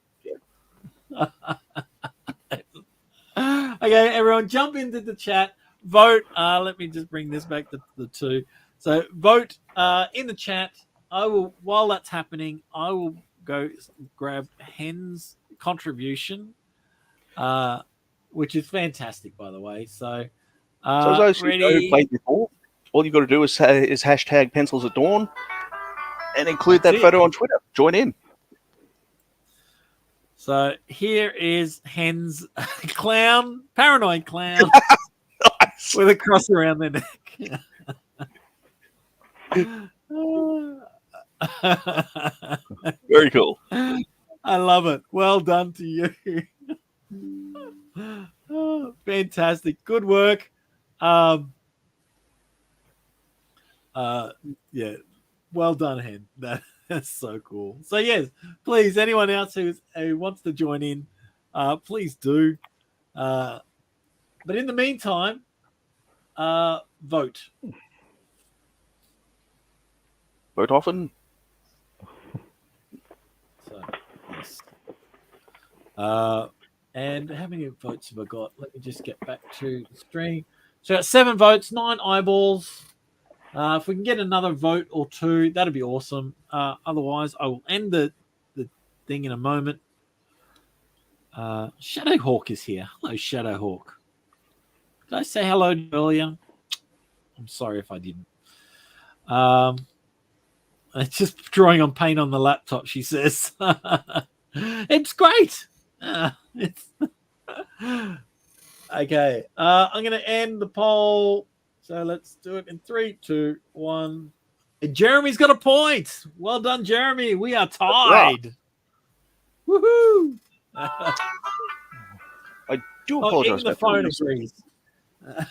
Okay, everyone, jump into the chat. Vote. Let me just bring this back to the two. So vote in the chat. I will. While that's happening, I will go grab Hen's contribution, which is fantastic, by the way. So, So as those who ready? played before, all you got to do is hashtag Pencils at Dawn and include that photo on Twitter. Join in. So here is Hen's clown, paranoid clown, Nice. with a cross around their neck. Very cool. I love it. Well done to you. Oh, fantastic. Good work. Yeah. Well done, Hen. That's so cool. So yes, please, anyone else who wants to join in, please do. But in the meantime, vote. Vote often. So yes. And how many votes have I got? Let me just get back to the stream. So 7 votes, 9 eyeballs. If we can get another vote or 2, that'd be awesome. Otherwise, I will end the thing in a moment. Shadowhawk is here. Hello, Shadowhawk. Did I say hello earlier? I'm sorry if I didn't. It's just drawing on paint on the laptop, she says. It's great. It's okay. I'm going to end the poll. So let's do it in 3, 2, 1. Jeremy's got a point. Well done, Jeremy. We are tied. Woohoo! I do apologize. The phone agrees.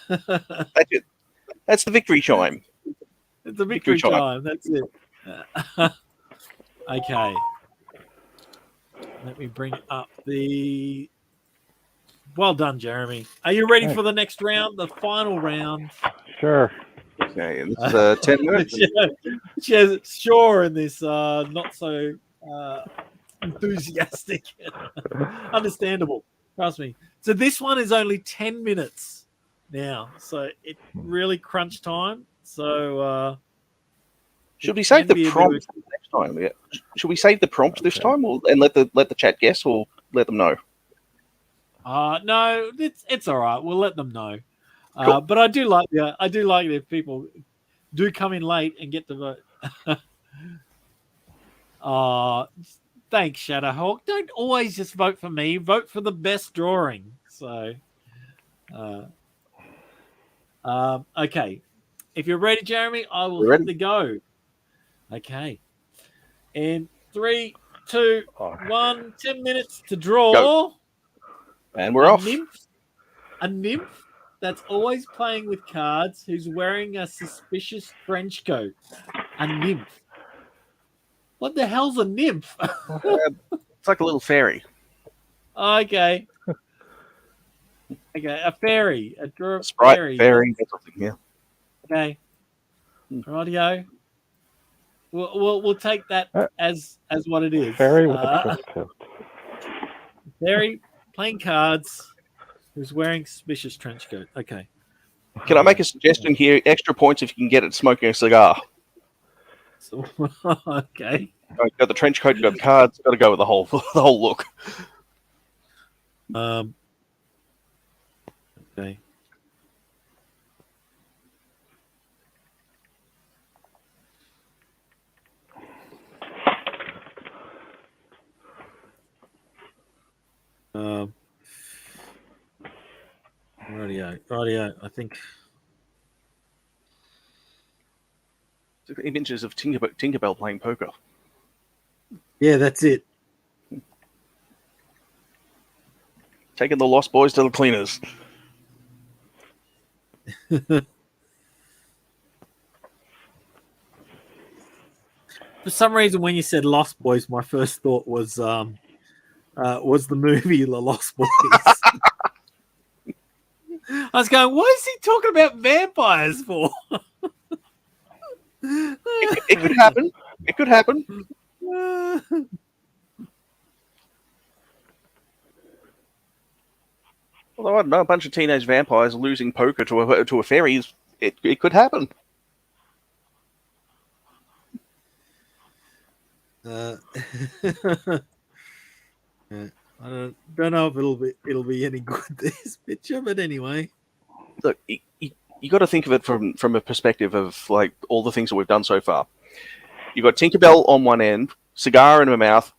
That's it. That's the victory chime. It's a victory chime. That's it. Okay. Let me bring up the. Well done, Jeremy. Are you ready for the next round, the final round? Sure. Okay, and this is 10 minutes. She's sure in this not so enthusiastic. Understandable. Trust me. So this one is only 10 minutes now. So it really crunch time. So should we save the prompt next time? Yeah. Should we save the prompt this time, and let the chat guess, or let them know? No, it's all right. We'll let them know. Cool. But I do like if people do come in late and get to vote. Thanks, Shadowhawk. Don't always just vote for me. Vote for the best drawing. So, okay. If you're ready, Jeremy, I will hit the go. Okay. In 3, 2, 1, 10 minutes to draw. Go. And we're off. A nymph that's always playing with cards who's wearing a suspicious trench coat. A nymph. What the hell's a nymph? It's like a little fairy. Okay. Okay, a fairy. A sprite fairy. Something, yeah. Okay. Radio. We'll take that as what it is. Fairy with a trench coat. Fairy playing cards who's wearing suspicious trench coat. Okay. Can I make a suggestion here? Extra points if you can get it smoking a cigar. So, okay. Got the trench coat, got the cards, got to go with the whole look. Okay. Radio. I think. Images of Tinkerbell playing poker. Yeah, that's it. Taking the Lost Boys to the cleaners. For some reason, when you said Lost Boys, my first thought was the movie The Lost Boys. I was going, what is he talking about vampires for? It could happen. It could happen. Although I don't know, a bunch of teenage vampires losing poker to a fairy, it could happen. I don't know if it'll be any good, this picture, but anyway. Look, you got to think of it from a perspective of like all the things that we've done so far. You got Tinkerbell on one end, cigar in her mouth,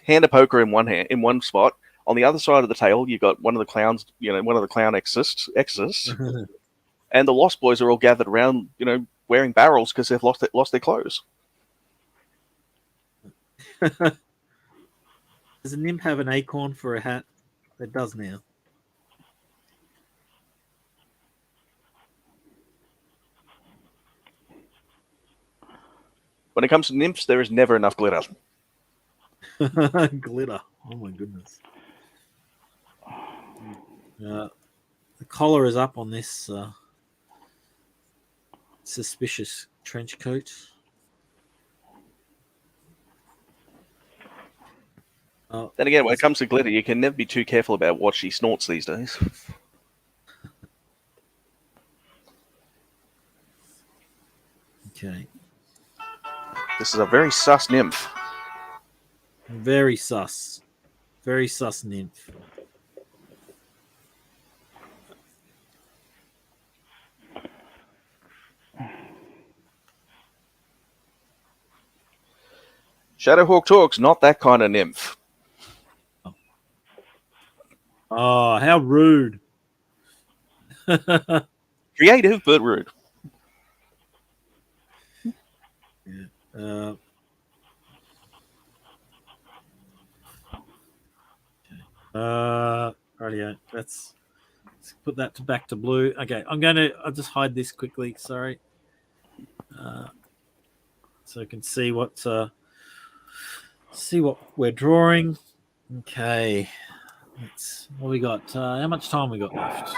hand of poker in one hand, in one spot. On the other side of the table, you got one of the clowns, one of the clown exorcists, and the Lost Boys are all gathered around, wearing barrels because they've lost their clothes. Does a nymph have an acorn for a hat? It does now. When it comes to nymphs, there is never enough glitter. Glitter. Oh my goodness. The collar is up on this suspicious trench coat. Then again, when it comes to glitter, you can never be too careful about what she snorts these days. Okay. This is a very sus nymph. Very sus. Very sus nymph. Shadowhawk Talks, not that kind of nymph. Oh, how rude. Creative, but rude. Yeah. Rightio. Let's put that back to blue. Okay, I'll just hide this quickly. Sorry. So I can see what we're drawing. Okay. What we got? How much time we got left?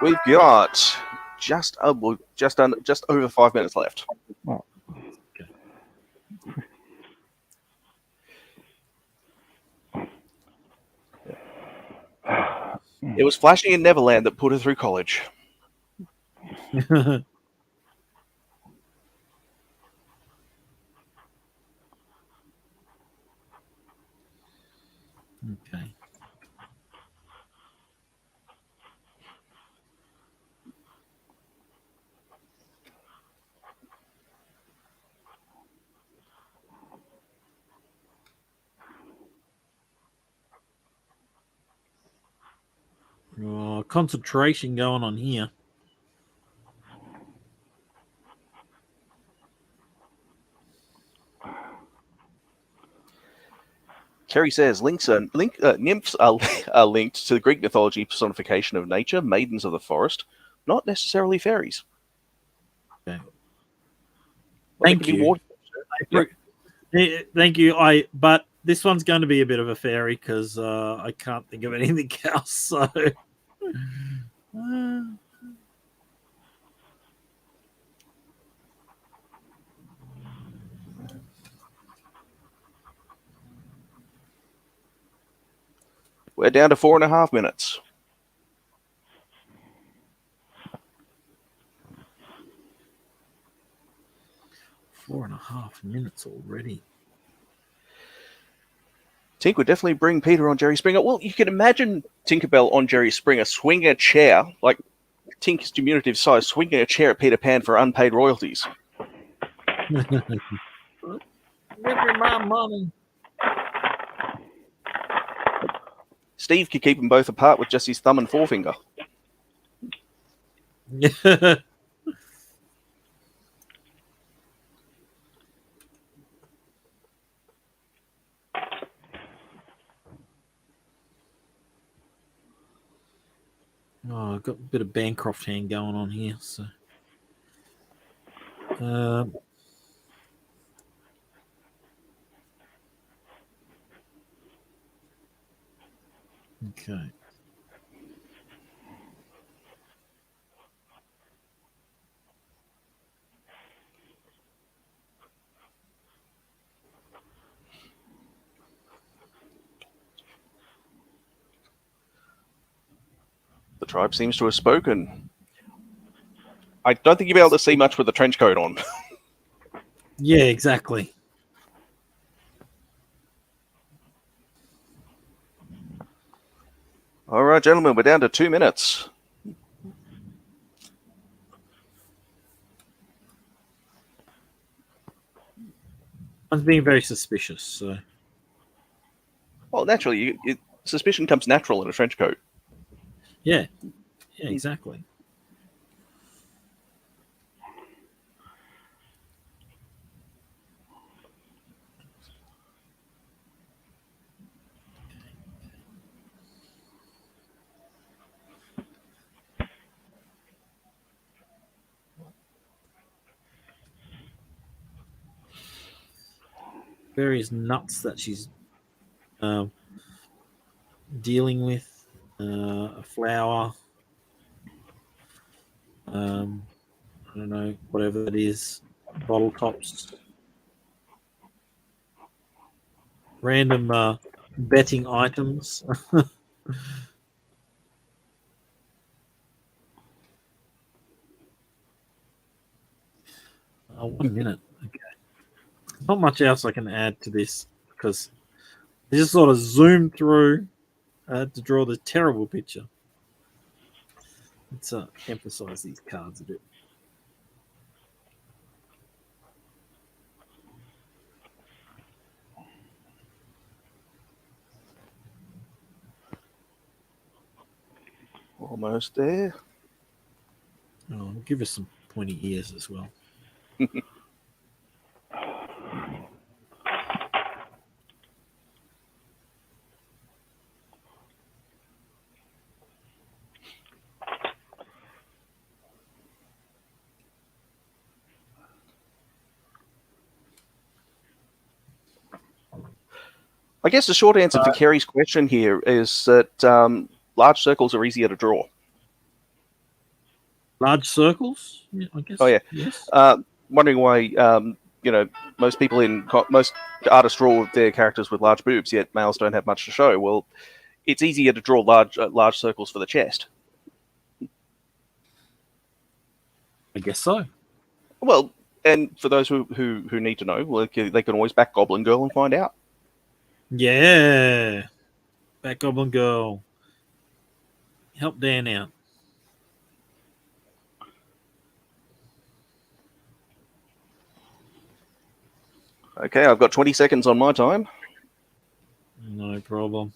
We've got just over 5 minutes left. Well, It was flashing in Neverland that put her through college. Okay. Oh, concentration going on here. Kerry says nymphs are linked to the Greek mythology personification of nature, maidens of the forest, not necessarily fairies. Okay. Well, Thank you. Thank you. But this one's going to be a bit of a fairy because I can't think of anything else. So. We're down to 4.5 minutes. Four and a half minutes already. Tink would definitely bring Peter on Jerry Springer. Well, you can imagine Tinkerbell on Jerry Springer swinging a chair, like Tink's diminutive size, swinging a chair at Peter Pan for unpaid royalties. Give me my money. Steve could keep them both apart with just his thumb and forefinger. Oh, I've got a bit of Bancroft hand going on here. So, okay. The tribe seems to have spoken. I don't think you'll be able to see much with the trench coat on. Yeah, exactly. All right, gentlemen, we're down to 2 minutes. I'm being very suspicious. So, Well, naturally, suspicion comes natural in a trench coat. yeah, exactly. Various nuts that she's dealing with. A flower. I don't know, whatever that is. Bottle tops. Random betting items. 1 minute. Okay. Not much else I can add to this because they just sort of zoom through to draw the terrible picture. Let's emphasize these cards a bit. Almost there. Oh, I'll give us some pointy ears as well. I guess the short answer to Kerry's question here is that large circles are easier to draw. Large circles? Yeah, I guess. Oh, yeah. Yes. Wondering why, most people most artists draw their characters with large boobs, yet males don't have much to show. Well, it's easier to draw large circles for the chest. I guess so. Well, and for those who need to know, well, they can always back Goblin Girl and find out. Yeah. Back Goblin Girl. Help Dan out. Okay, I've got 20 seconds on my time. No problem.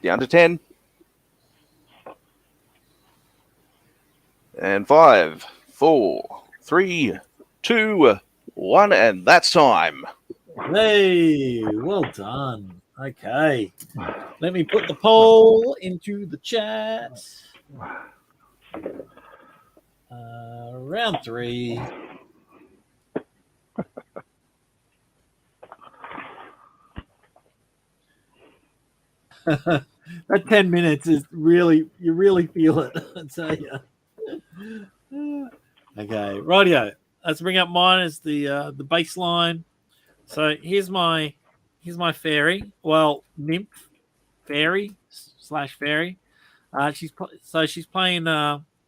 Down to 10. And 5, 4, 3, 2, 1, and that's time. Hey, well done. Okay. Let me put the poll into the chat. Round 3. That 10 minutes is really, you really feel it. I tell you. Okay, rightio. Let's bring up mine as the baseline. So here's my fairy. Well, nymph, fairy / fairy. She's playing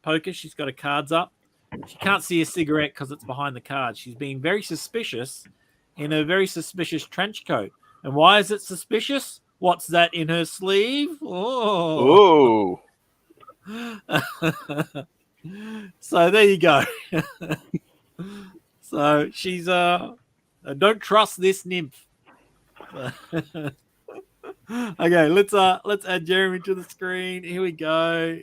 poker. She's got her cards up. She can't see a cigarette because it's behind the card. She's being very suspicious in a very suspicious trench coat. And why is it suspicious? What's that in her sleeve? Oh. So there you go. So she's don't trust this nymph. Okay, let's add Jeremy to the screen. Here we go.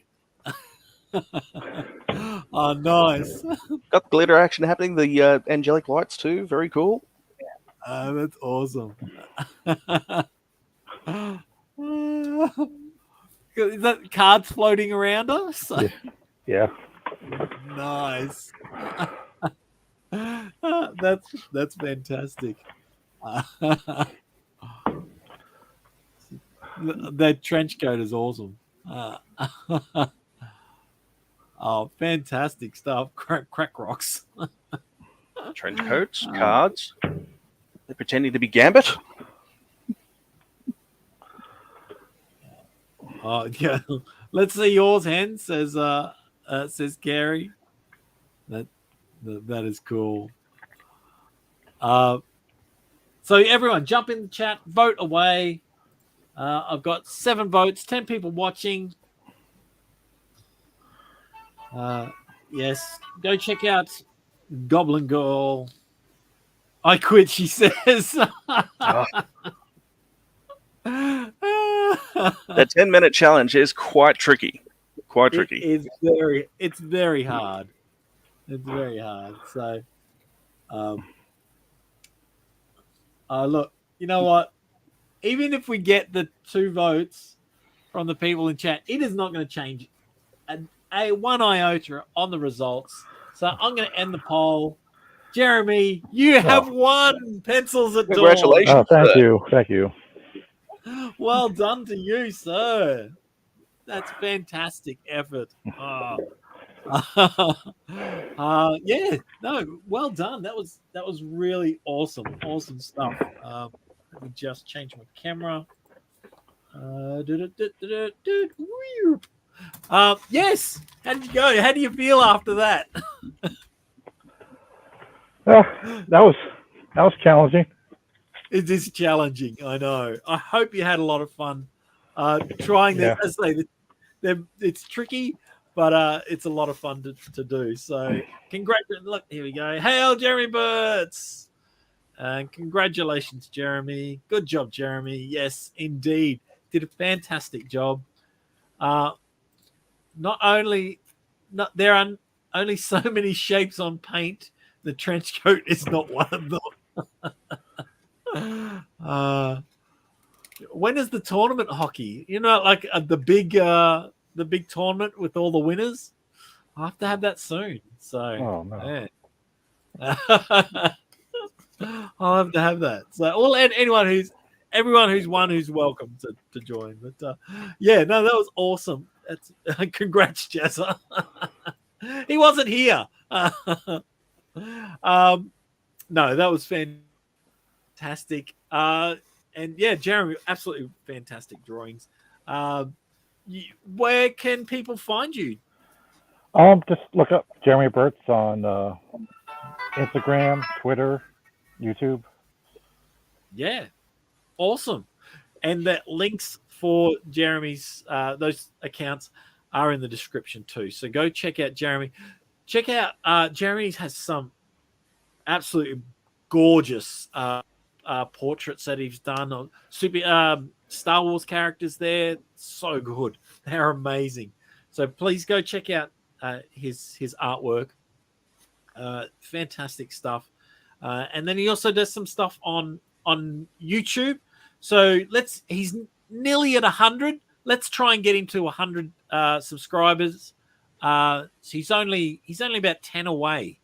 Oh, nice. Got glitter action happening. The angelic lights too. Very cool. That's awesome. Is that cards floating around us? Yeah. Nice. That's fantastic. That trench coat is awesome. Oh, fantastic stuff. Crack rocks. Trench coats, cards. They're pretending to be Gambit. Oh yeah. Let's see yours, Hen, says Gary. That is cool. So everyone jump in the chat, vote away. I've got 7 votes, 10 people watching. Yes, go check out Goblin Girl. I quit, she says. That 10-minute challenge is quite tricky. Quite tricky. It's very hard. It's very hard. So, look, you know what? Even if we get the 2 votes from the people in chat, it is not going to change a one iota on the results. So I'm going to end the poll. Jeremy, you have won Pencils at Dawn. Congratulations. Oh, thank you. Well done to you, sir. That's fantastic effort. Yeah, no, well done. That was really awesome stuff. Let me just change my camera. Yes. How did you go? How do you feel after that? That was challenging. It is challenging. I know. I hope you had a lot of fun trying this. As I say, it's tricky, but it's a lot of fun to do. So, congratulations! Look, here we go. Hail, Jeremy Bertz! And congratulations, Jeremy. Good job, Jeremy. Yes, indeed, did a fantastic job. There are only so many shapes on paint. The trench coat is not one of them. When is the tournament hockey? You know, like the big tournament with all the winners. I have to have that soon. So, oh no. Yeah. I'll have to have that. So, everyone who's won, who's welcome to join. But yeah, no, that was awesome. That's congrats, Jezza. He wasn't here. No, that was fantastic. And yeah, Jeremy, absolutely fantastic drawings. Where can people find you? Just look up Jeremy Bertz on Instagram, Twitter, YouTube. Yeah, awesome. And the links for Jeremy's those accounts are in the description too. So go check out Jeremy. Check out Jeremy has some absolutely gorgeous portraits that he's done on super Star Wars characters. There, so good. They're amazing. So please go check out his artwork. Fantastic stuff. And then he also does some stuff on YouTube. So he's nearly at 100. Let's try and get him to 100 subscribers. So he's only about 10 away.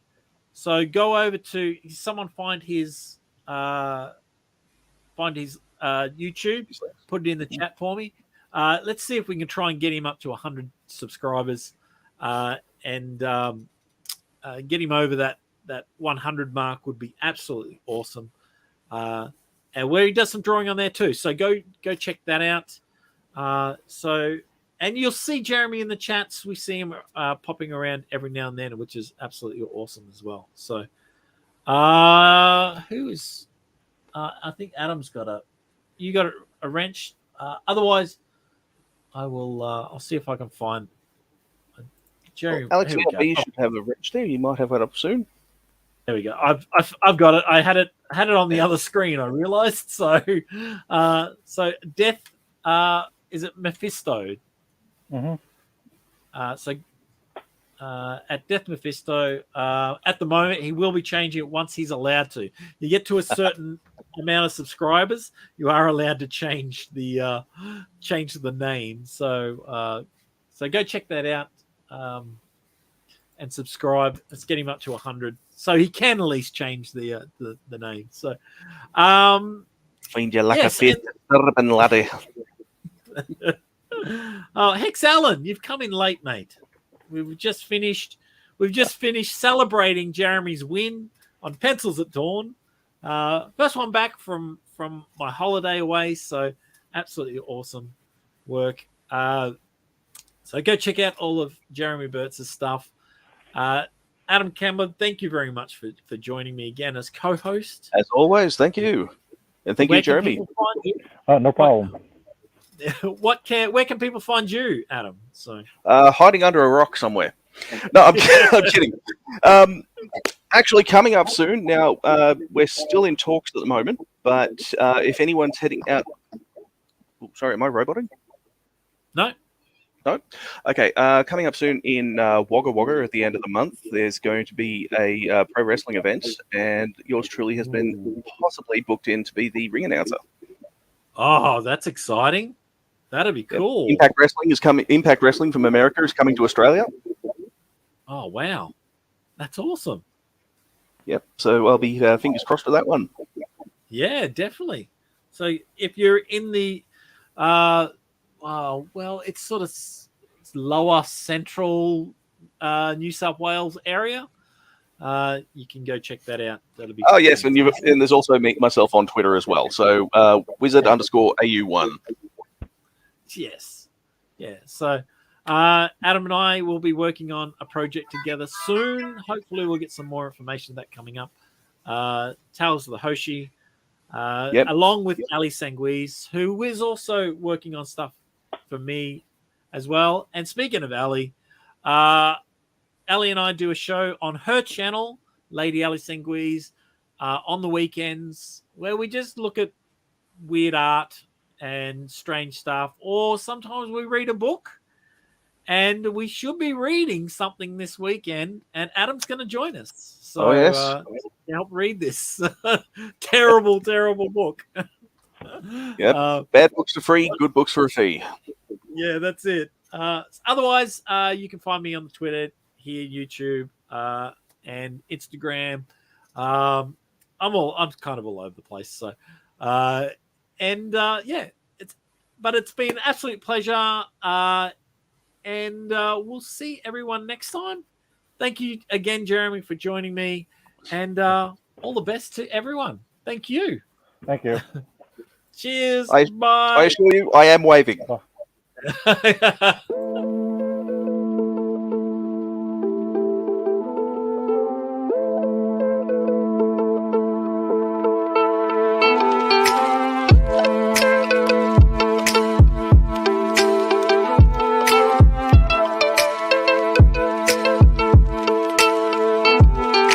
So go over to someone find his YouTube, put it in the chat for me. Let's see if we can try and get him up to 100 subscribers and get him over that 100 mark would be absolutely awesome. And where he does some drawing on there too. So go check that out. And you'll see Jeremy in the chats. We see him popping around every now and then, which is absolutely awesome as well. So who is I think Adam's got you got a wrench. Otherwise I will I'll see if I can find Jeremy. Well, Alex, you should have a wrench there. You might have it up soon. There we go. I've got it. I had it on the other screen. I realized. So Death is it Mephisto? Mm-hmm. at Death Mephisto. At the moment, he will be changing it once he's allowed to. You get to a certain amount of subscribers, you are allowed to change the name. So go check that out and subscribe. Let's get him up to 100, so he can at least change the name. So, find you like a fifth urban laddie. Hex Allen, you've come in late, mate. We've just finished celebrating Jeremy's win on Pencils at Dawn. First one back from my holiday away, so absolutely awesome work. So go check out all of Jeremy Bertz's stuff. Adam Campbell, thank you very much for joining me again as co-host. As always, thank you. And thank you, Jeremy. No problem. Where can people find you, Adam? So hiding under a rock somewhere. No, I'm kidding. Actually, coming up soon. Now, we're still in talks at the moment, but if anyone's heading out... Oh, sorry, am I roboting? No. No? Okay, coming up soon in Wagga Wagga at the end of the month, there's going to be a pro wrestling event, and yours truly has been possibly booked in to be the ring announcer. Oh, that's exciting. That'd be cool. Impact Wrestling is coming. Impact Wrestling from America is coming to Australia. Oh, wow. That's awesome. Yep. So I'll be fingers crossed for that one. Yeah, definitely. So if you're in the, it's sort of lower central New South Wales area, you can go check that out. That'll be. Oh yes, and there's also myself on Twitter as well. So wizard_AU1. Yes. Yeah. So Adam and I will be working on a project together soon. Hopefully we'll get some more information of that coming up. Tales of the Hoshi, along with Ali Sanguise, who is also working on stuff for me as well. And speaking of Ali, Ali and I do a show on her channel, Lady Ali Sanguise, on the weekends, where we just look at weird art and strange stuff, or sometimes we read a book, and we should be reading something this weekend, and Adam's going to join us. So to help read this terrible book. Yep. Bad books are free, good books for a fee. Yeah, that's it. Otherwise, you can find me on the Twitter, here, YouTube, and Instagram. I'm kind of all over the place. So, it's been an absolute pleasure. And we'll see everyone next time. Thank you again, Jeremy, for joining me, and all the best to everyone. Thank you. Thank you. Cheers. Bye. I assure you, I am waving. Oh.